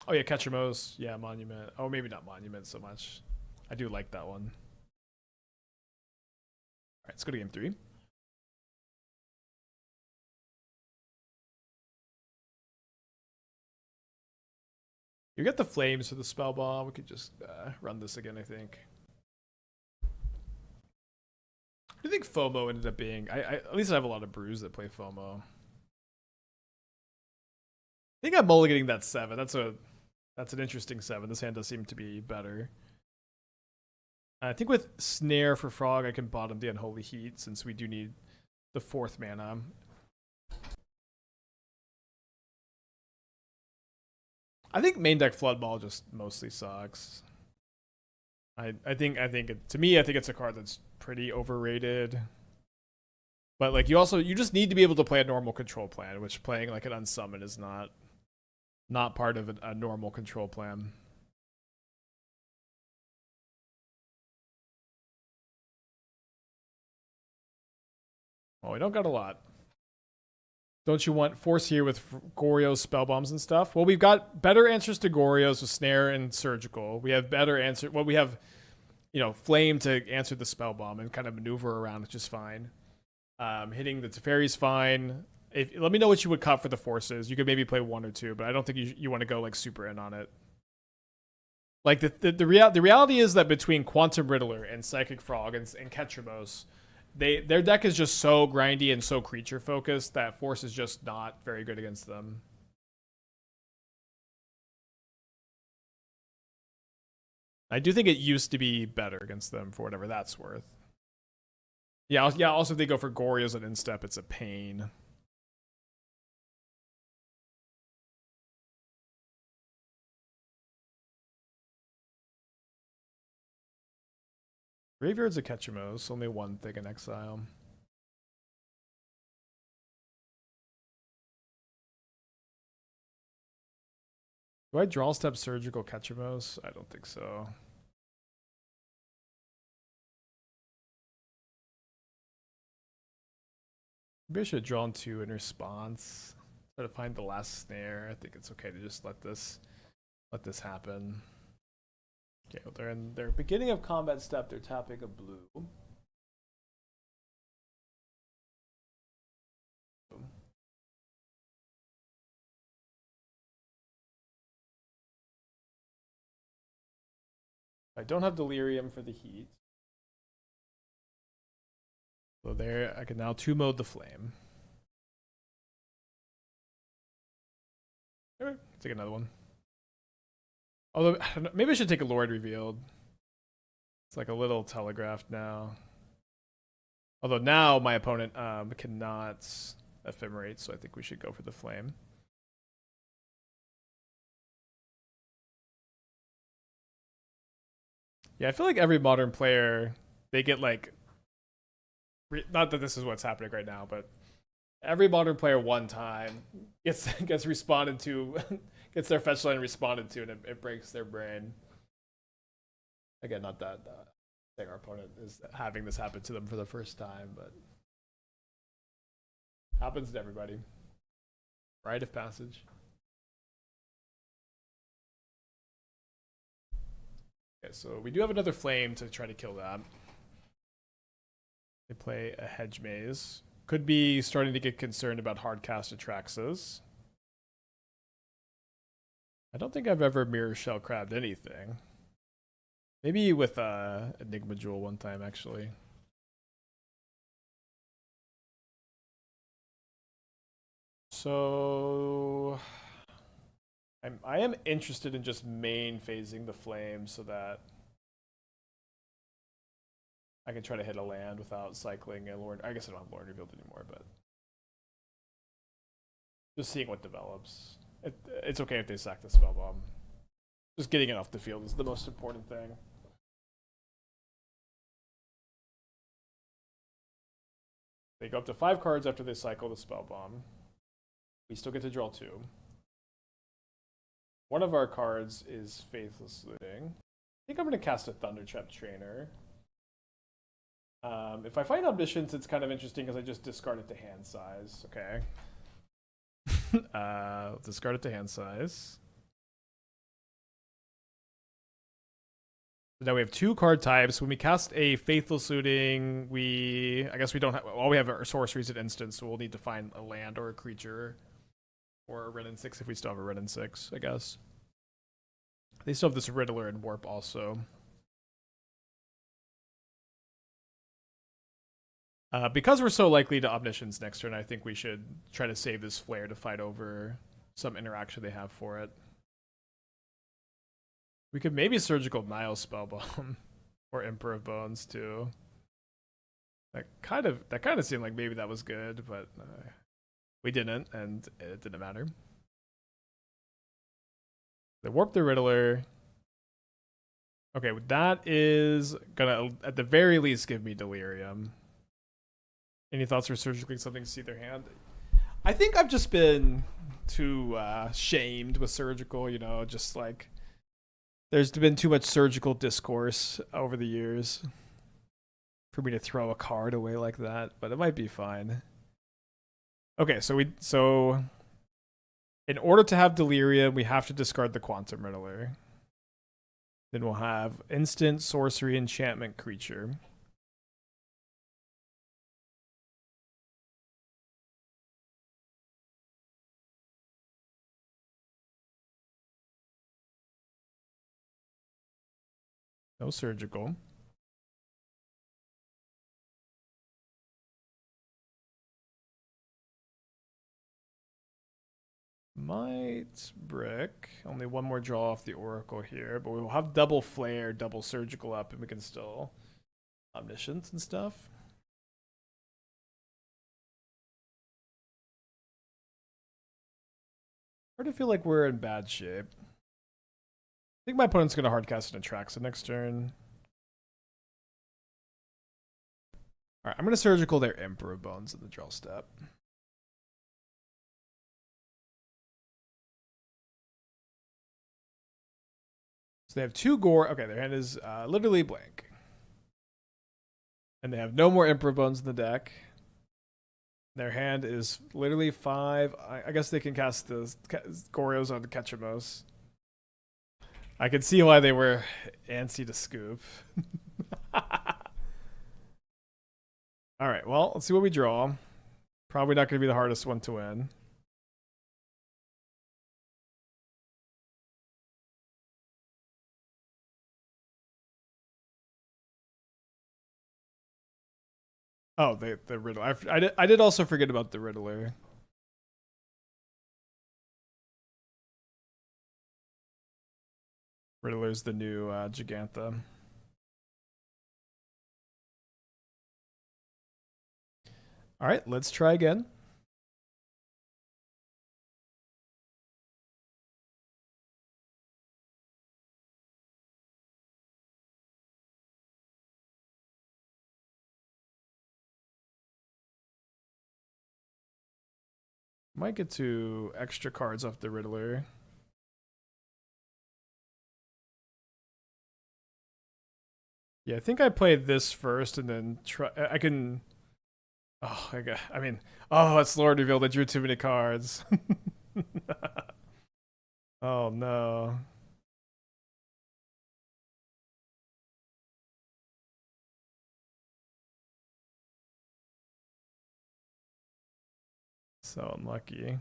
Oh yeah, Ketchermos. Yeah, Monument. Oh, maybe not Monument so much. I do like that one. All right, let's go to game 3. You get the flames for the spell bomb. We could just run this again, I think. What do you think FOMO ended up being? At least I have a lot of brews that play FOMO. I think I'm mulliganing that 7. That's an interesting 7. This hand does seem to be better. I think with Snare for Frog, I can bottom the Unholy Heat since we do need the 4th mana. I think main deck Floodball just mostly sucks. I think to me, I think it's a card that's pretty overrated. But like you just need to be able to play a normal control plan, which playing like an unsummon is not part of a normal control plan. Oh, we don't got a lot. Don't you want Force here with Goryo's spell bombs and stuff? Well, we've got better answers to Goryo's with Snare and Surgical. We have better answer. Well, we have, Flame to answer the spell bomb and kind of maneuver around, which is fine. Hitting the Teferi's fine. Let me know what you would cut for the Forces. You could maybe play 1 or 2, but I don't think you want to go like super in on it. Like the reality is that between Quantum Riddler and Psychic Frog and Ketramos, their deck is just so grindy and so creature focused that Force is just not very good against them. I do think it used to be better against them for whatever that's worth. Yeah. Also, if they go for Goryo's and Instep, it's a pain. Graveyard's a Ketramos, only 1 thing in exile. Do I draw step Surgical Ketramos? I don't think so. Maybe I should have drawn 2 in response. Try to find the last snare. I think it's okay to just let this happen. Okay, well, they're in their beginning of combat step. They're tapping a blue. I don't have Delirium for the Heat. So there, I can now 2-mode the Flame. Okay, take another one. Although, maybe I should take a Lrien Revealed. It's like a little telegraphed now. Although now my opponent cannot Ephemerate, so I think we should go for the Flame. Yeah, I feel like every modern player, they get like... Not that this is what's happening right now, but every modern player one time gets responded to, gets their fetch line responded to, and it breaks their brain. Again, not that I think our opponent is having this happen to them for the first time, but happens to everybody. Rite of passage. Okay, so we do have another Flame to try to kill that. They play a Hedge Maze. Could be starting to get concerned about hard-cast Atraxas. I don't think I've ever Mirror Shell Crabbed anything. Maybe with Enigma Jewel one time, actually. So... I am interested in just main phasing the Flame so that I can try to hit a land without cycling a Lord. I guess I don't have Lrien Revealed anymore, but just seeing what develops. It's okay if they sack the spell bomb. Just getting it off the field is the most important thing. They go up to 5 cards after they cycle the spell bomb. We still get to draw 2. One of our cards is Faithless Looting. I think I'm going to cast a Thundertrap Trainer. If I find Omniscience, it's kind of interesting because I just discard it to hand size. Okay. Discard it to hand size. So now we have 2 card types. When we cast a Faithless Looting, I guess we don't have, all we have are sorceries at instance, so we'll need to find a land or a creature. Or a Wrenn and Six if we still have a Wrenn and Six, I guess. They still have this Riddler and Warp also. Because we're so likely to Omniscience next turn, I think we should try to save this Flare to fight over some interaction they have for it. We could maybe Surgical Nile Spellbomb or Emperor of Bones too. That kind of seemed like maybe that was good, but we didn't, and it didn't matter. They warp the Riddler. Okay, that is gonna at the very least give me Delirium. Any thoughts for surgically something to see their hand? I think I've just been too shamed with surgical, you know, just like there's been too much surgical discourse over the years for me to throw a card away like that, but it might be fine. Okay, so in order to have Delirium, we have to discard the Quantum Riddler. Then we'll have instant sorcery enchantment creature. No surgical. Might brick. Only one more draw off the Oracle here, but we will have double Flare, double surgical up, and we can still Omniscience and stuff. Hard to feel like we're in bad shape. I think my opponent's going to hardcast an Atraxa next turn. Alright, I'm going to surgical their Emperor of Bones in the draw step. So they have 2 Gore. Okay, their hand is literally blank. And they have no more Emperor Bones in the deck. Their hand is literally 5. I guess they can cast the Gorios on the Ketchamos. I can see why they were antsy to scoop. Alright, well, let's see what we draw. Probably not going to be the hardest one to win. Oh, the Riddle. I did also forget about the Riddler. Riddler's the new Gigantha. All right, let's try again. Might get to extra cards off the Riddler. Yeah, I think I played this first and then try. I can. Oh, I mean, oh, it's Lrien Revealed. I drew too many cards. Oh no. So unlucky.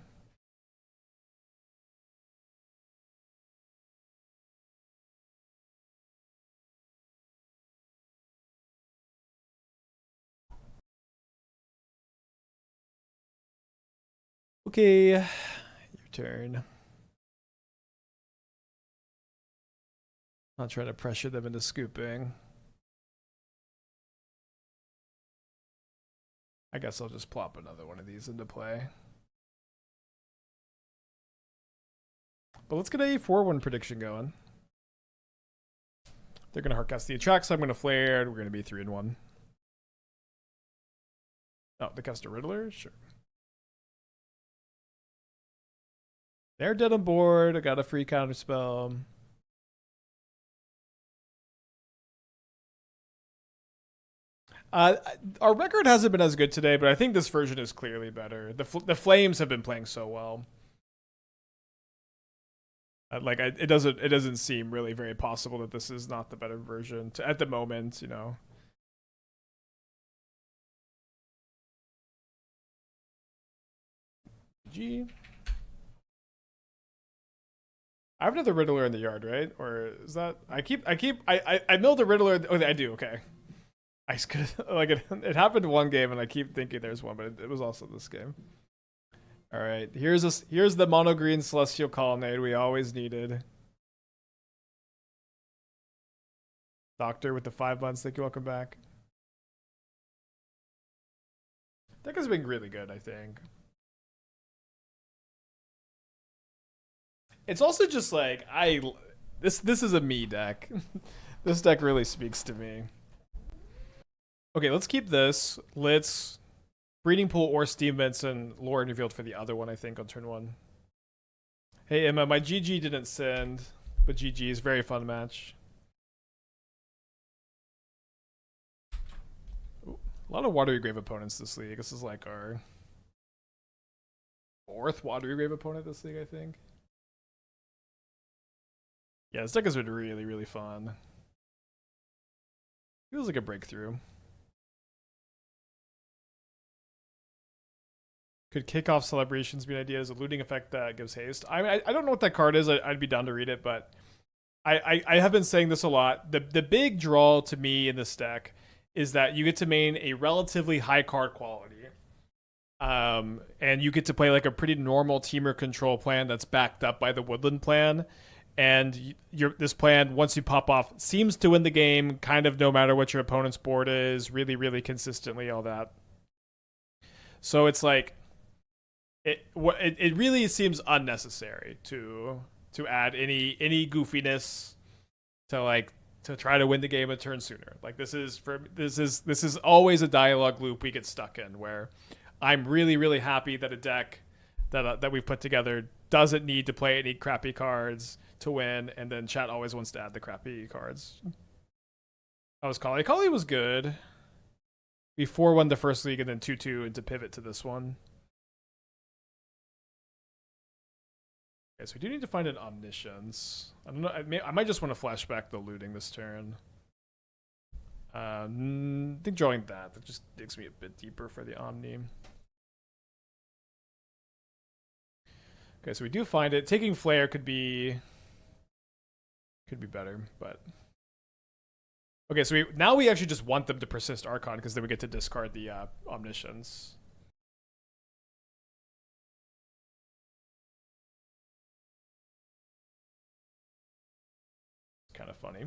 Okay, your turn. I'll try to pressure them into scooping. I guess I'll just plop another one of these into play. But let's get a 4-1 prediction going. They're going to hardcast the Atraxa. I'm going to flare. We're going to be 3-1. Oh, they cast a Riddler? Sure. They're dead on board. I got a free counter spell. Our record hasn't been as good today, but I think this version is clearly better. The Flames have been playing so well. It doesn't seem really very possible that this is not the better version at the moment, you know. G. I have another Riddler in the yard, right? Or is that I milled a Riddler. Oh, I do. Okay. I could like it happened one game, and I keep thinking there's one, but it was also this game. All right, here's the mono green celestial colonnade we always needed. Doctor with the 5 months. Thank you. Welcome back. Deck has been really good, I think. It's also just like this is a me deck. This deck really speaks to me. Okay, let's keep this. Let's Breeding Pool or Steam Vents and Lrien Revealed for the other one, I think, on turn 1. Hey, Emma, my GG didn't send, but GG is very fun match. Ooh, a lot of Watery Grave opponents this league. This is like our 4th Watery Grave opponent this league, I think. Yeah, this deck has been really, really fun. Feels like a breakthrough. Could kickoff celebrations be an idea as a looting effect that gives haste? I mean, I don't know what that card is. I'd be down to read it, but I have been saying this a lot. The big draw to me in this deck is that you get to main a relatively high card quality. And you get to play like a pretty normal Temur control plan that's backed up by the Woodland plan. And this plan, once you pop off, seems to win the game kind of no matter what your opponent's board is, really, really consistently, all that. So it's like, it really seems unnecessary to add any goofiness to try to win the game a turn sooner. Like this is always a dialogue loop we get stuck in where I'm really, really happy that a deck that we've put together doesn't need to play any crappy cards to win, and then chat always wants to add the crappy cards. I was Kali. Kali was good. We 4-1 the first league and then 2-2 into pivot to this one. Okay, so we do need to find an Omniscience. I don't know. I might just want to flashback the looting this turn. I think drawing that just digs me a bit deeper for the Omni. Okay, so we do find it. Taking Flare could be better, but okay. So now we actually just want them to persist Archon because then we get to discard the Omniscience. Kind of funny.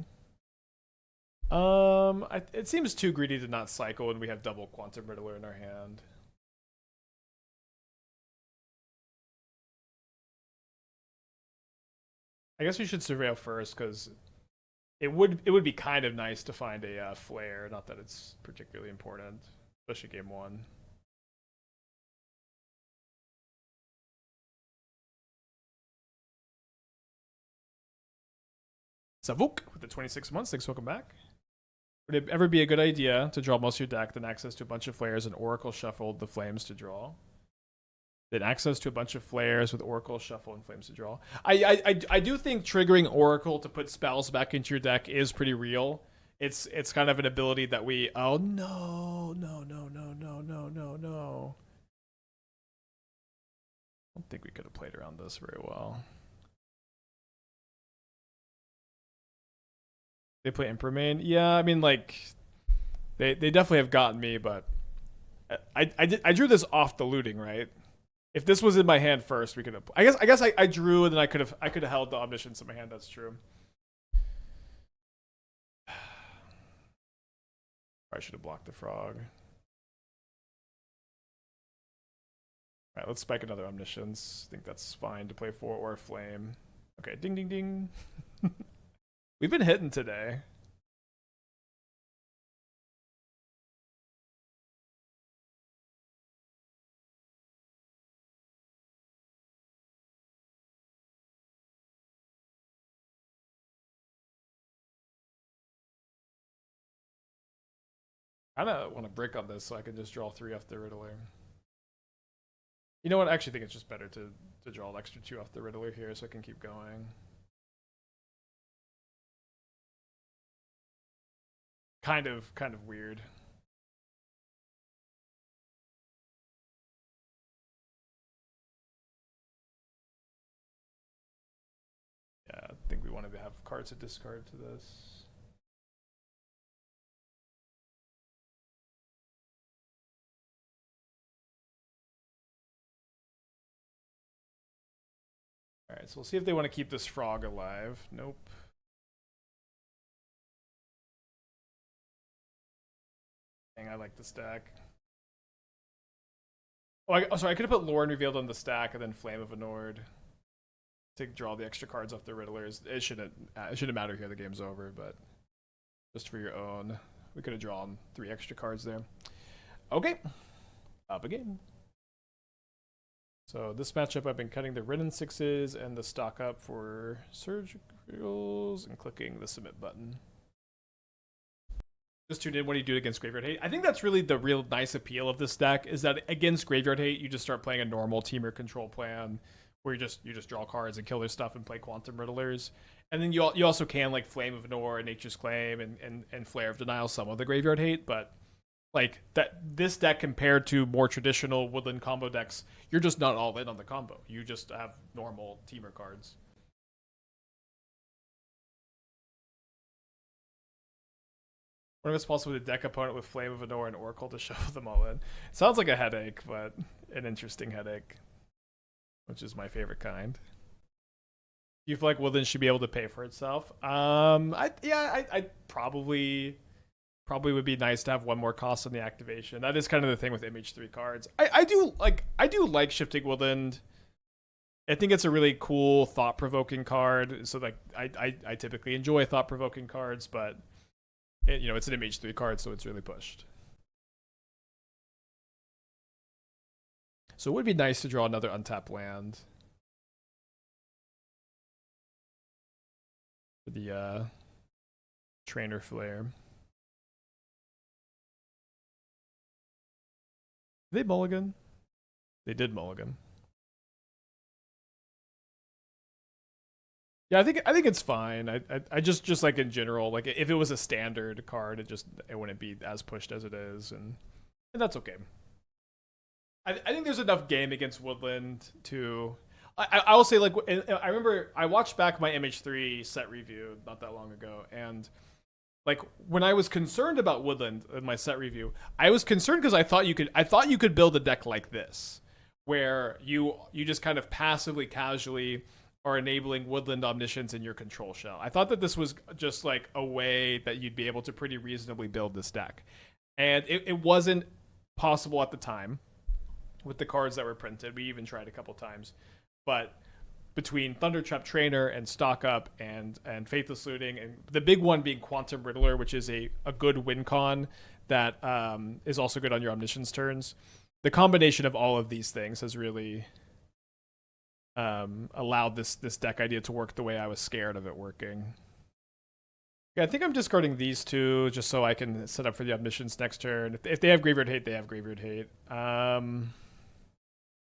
It seems too greedy to not cycle when we have double Quantum Riddler in our hand. I guess we should surveil first because it would be kind of nice to find a flare. Not that it's particularly important, especially game 1. Savuk with the 26 months. Thanks, welcome back. Would it ever be a good idea to draw most of your deck, then access to a bunch of flares and Oracle shuffled the flames to draw? Then access to a bunch of flares with Oracle shuffle and flames to draw. I do think triggering Oracle to put spells back into your deck is pretty real. It's kind of an ability that we no. I don't think we could have played around this very well. They play Impermain. Yeah, I mean like they definitely have gotten me, but I drew this off the looting, right? If this was in my hand first, we could have. I guess I drew and then I could have held the Omniscience in my hand. That's true. I should have blocked the frog. All right, let's spike another Omniscience. I think that's fine to play for or flame. Okay, ding ding ding. We've been hitting today. I don't want to break on this so I can just draw 3 off the Riddler. You know what? I actually think it's just better to draw an extra 2 off the Riddler here so I can keep going. Kind of weird. Yeah, think we want to have cards to discard to this. Alright, so we'll see if they want to keep this frog alive. Nope. Dang, I like this deck. Oh, sorry, I could have put Lrien Revealed on the stack and then Flame of a Nord to draw the extra cards off the Riddlers. It shouldn't matter here, the game's over, but just for your own. We could have drawn 3 extra cards there. Okay, up again. So this matchup, I've been cutting the Wrenn and Sixes and the stock up for Surgicals and clicking the submit button. Just tuned in. What do you do against Graveyard Hate? I think that's really the real nice appeal of this deck, is that against Graveyard Hate, you just start playing a normal Temur control plan where you just draw cards and kill their stuff and play Quantum Riddlers. And then you also can like Flame of Nor, Nature's Claim, and Flare of Denial some of the Graveyard Hate, but like this deck compared to more traditional Woodland combo decks, you're just not all in on the combo. You just have normal Temur cards. What if it's possible with a deck opponent with Flame of Nor and Oracle to shuffle them all in? It sounds like a headache, but an interesting headache, which is my favorite kind. Do you feel like Woodland should be able to pay for itself? I probably would be nice to have one more cost on the activation. That is kind of the thing with MH3 cards. I do like Shifting Woodland. I think it's a really cool, thought-provoking card. So like I typically enjoy thought-provoking cards, but it's an MH3 card, so it's really pushed. So it would be nice to draw another untapped land for the Trainer Flare. Did they mulligan? They did mulligan. Yeah, I think it's fine. I just like in general, like if it was a standard card, it wouldn't be as pushed as it is, and that's okay. I think there's enough game against Woodland to. I will say, like, I remember I watched back my MH3 set review not that long ago, and like when I was concerned about Woodland in my set review, I was concerned because I thought you could build a deck like this, where you just kind of passively, casually are enabling Woodland Omniscience in your control shell. I thought that this was just like a way that you'd be able to pretty reasonably build this deck, and it wasn't possible at the time with the cards that were printed. We even tried a couple times, but between Thundertrap Trainer and Stock Up and Faithless Looting, and the big one being Quantum Riddler, which is a good win con that is also good on your Omniscience turns. The combination of all of these things has really allowed this deck idea to work the way I was scared of it working. Yeah, I think I'm discarding these two just so I can set up for the Omniscience next turn. If they have Graveyard Hate, they have Graveyard Hate.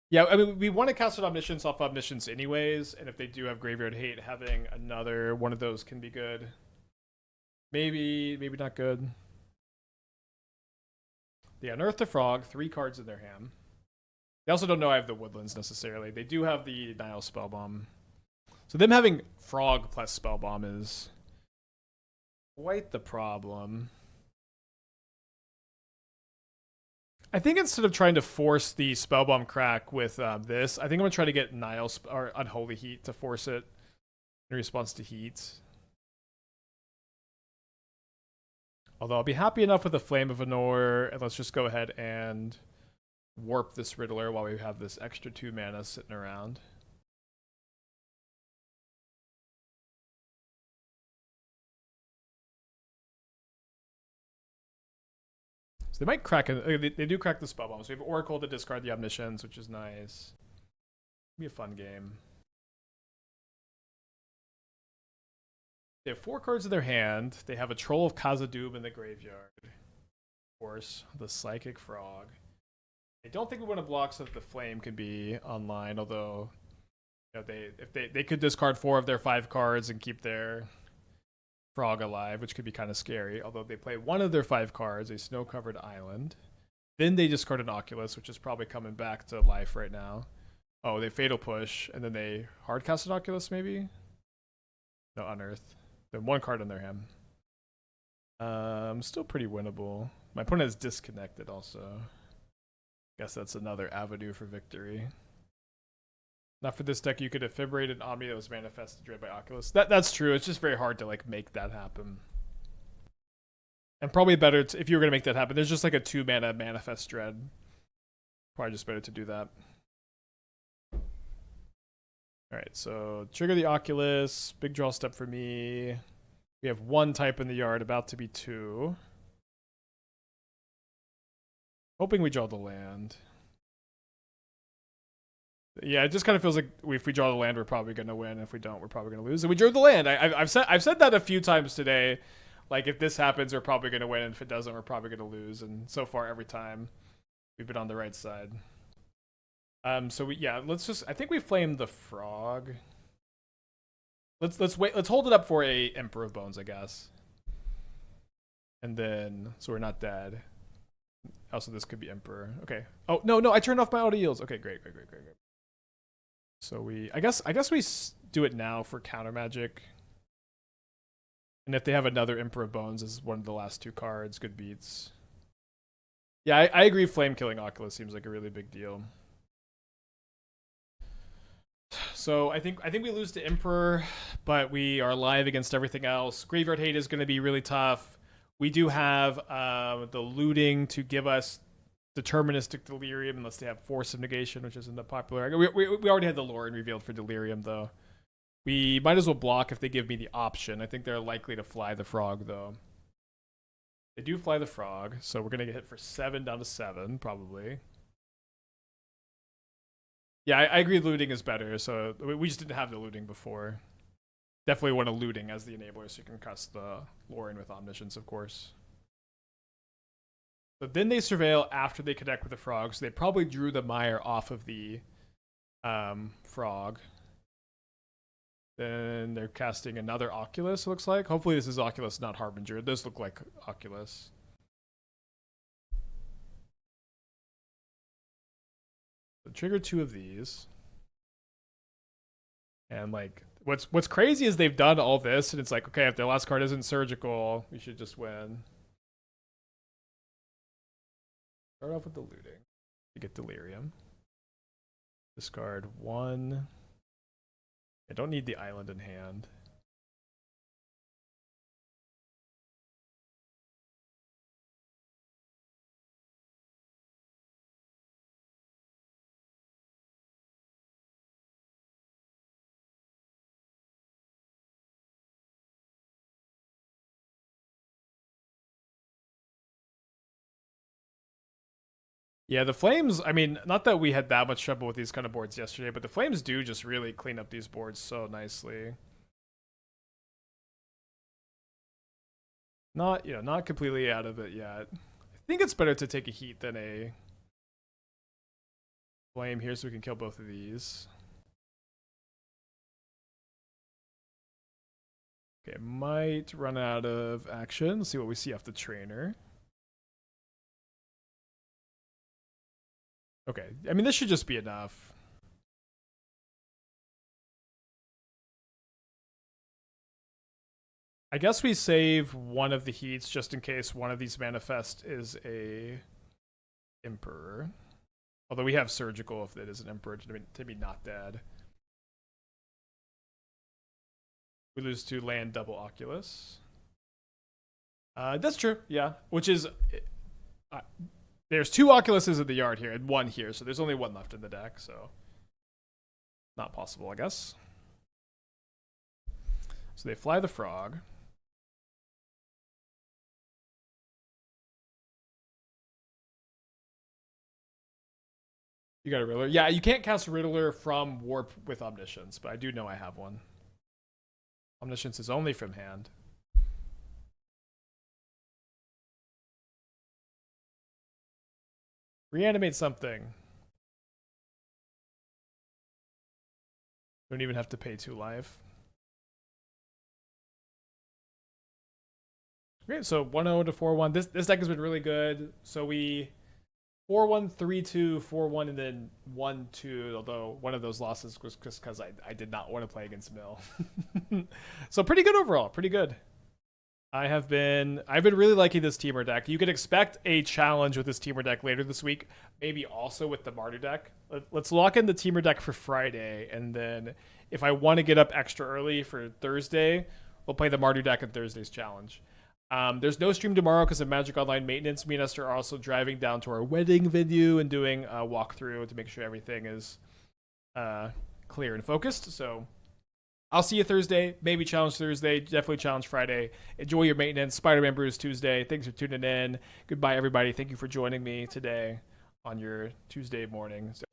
Yeah, I mean, we want to cast an Omniscience off Omniscience anyways, and if they do have Graveyard Hate, having another one of those can be good. Maybe not good. They unearth the Frog, 3 cards in their hand. They also don't know I have the Woodlands necessarily. They do have the Nile Spellbomb. So them having Frog plus Spellbomb is quite the problem. I think instead of trying to force the Spellbomb crack with this, I think I'm going to try to get Nile or Unholy Heat to force it in response to Heat. Although I'll be happy enough with the Flame of Anor, and let's just go ahead and warp this Riddler while we have this extra 2 mana sitting around. So they might crack it. They do crack the Spellbomb. So we have Oracle to discard the Omniscience, which is nice. It'll be a fun game. They have 4 cards in their hand. They have a Troll of Khazad-dûm in the graveyard. Of course, the Psychic Frog. I don't think we want to block so that the Flame can be online, although if they could discard 4 of their 5 cards and keep their Frog alive, which could be kind of scary. Although they play 1 of their 5 cards, a Snow-Covered Island. Then they discard an Oculus, which is probably coming back to life right now. Oh, they Fatal Push, and then they hard cast an Oculus, maybe? No Unearth. Then 1 card in their hand. Still pretty winnable. My opponent is disconnected also. Guess that's another avenue for victory. Not for this deck, you could Defibrate an Omni that was manifested dread by Oculus. That's true. It's just very hard to like make that happen. And probably better if you were gonna make that happen. There's just like a 2 mana manifest dread. Probably just better to do that. Alright, so trigger the Oculus. Big draw step for me. We have 1 type in the yard, about to be 2. Hoping we draw the land. Yeah, it just kind of feels like if we draw the land, we're probably going to win. If we don't, we're probably going to lose. And we drew the land. I've said that a few times today. Like, if this happens, we're probably going to win. And if it doesn't, we're probably going to lose. And so far, every time, we've been on the right side. So let's just. I think we flamed the frog. Let's wait. Let's hold it up for a Emperor of Bones, I guess. And then, so we're not dead. Also, this could be Emperor. Okay. Oh no! I turned off my auto yields. Okay, great. So I guess we do it now for counter magic. And if they have another Emperor of Bones as one of the last 2 cards, good beats. Yeah, I agree. Flame killing Oculus seems like a really big deal. So I think we lose to Emperor, but we are alive against everything else. Graveyard Hate is going to be really tough. We do have the looting to give us deterministic Delirium, unless they have Force of Negation, which isn't that popular. We already had the Lrien Revealed for Delirium, though. We might as well block if they give me the option. I think they're likely to fly the frog, though. They do fly the frog, so we're going to get hit for 7 down to 7, probably. Yeah, I agree looting is better, so we just didn't have the looting before. Definitely want a looting as the enabler so you can cast the Lrien with Omniscience, of course. But then they surveil after they connect with the frog, so they probably drew the mire off of the frog. Then they're casting another Oculus, it looks like. Hopefully this is Oculus, not Harbinger. It does look like Oculus. So trigger 2 of these. And like what's crazy is they've done all this and it's like, okay, if their last card isn't surgical, we should just win. Start off with the looting. You get Delirium. Discard 1. I don't need the island in hand. Yeah, the Flames, I mean, not that we had that much trouble with these kind of boards yesterday, but the Flames do just really clean up these boards so nicely. Not completely out of it yet. I think it's better to take a Heat than a Flame here so we can kill both of these. Okay, might run out of action. Let's see what we see off the trainer. Okay, I mean, this should just be enough. I guess we save one of the Heats just in case one of these manifest is a Emperor. Although we have Surgical if it is an Emperor to be not dead. We lose to land double Oculus. That's true, yeah. Which is... there's 2 Oculuses in the yard here and 1 here, so there's only 1 left in the deck, so... not possible, I guess. So they fly the frog. You got a Riddler? Yeah, you can't cast Riddler from Warp with Omniscience, but I do know I have one. Omniscience is only from hand. Reanimate something. Don't even have to pay 2 life. Okay, so 1-0 to 4-1. This deck has been really good. So we 4-1, 3-2, 4-1, and then 1-2. Although one of those losses was just because I did not want to play against Mill. So pretty good overall. Pretty good. I've been really liking this Temur deck. You could expect a challenge with this Temur deck later this week, maybe also with the Mardu deck. Let's lock in the Temur deck for Friday, and then if I want to get up extra early for Thursday, we'll play the Mardu deck in Thursday's challenge. There's no stream tomorrow because of Magic Online maintenance. Me and Esther are also driving down to our wedding venue and doing a walkthrough to make sure everything is clear and focused. So I'll see you Thursday. Maybe challenge Thursday. Definitely challenge Friday. Enjoy your maintenance. Spider-Man Brews Tuesday. Thanks for tuning in. Goodbye, everybody. Thank you for joining me today on your Tuesday morning. So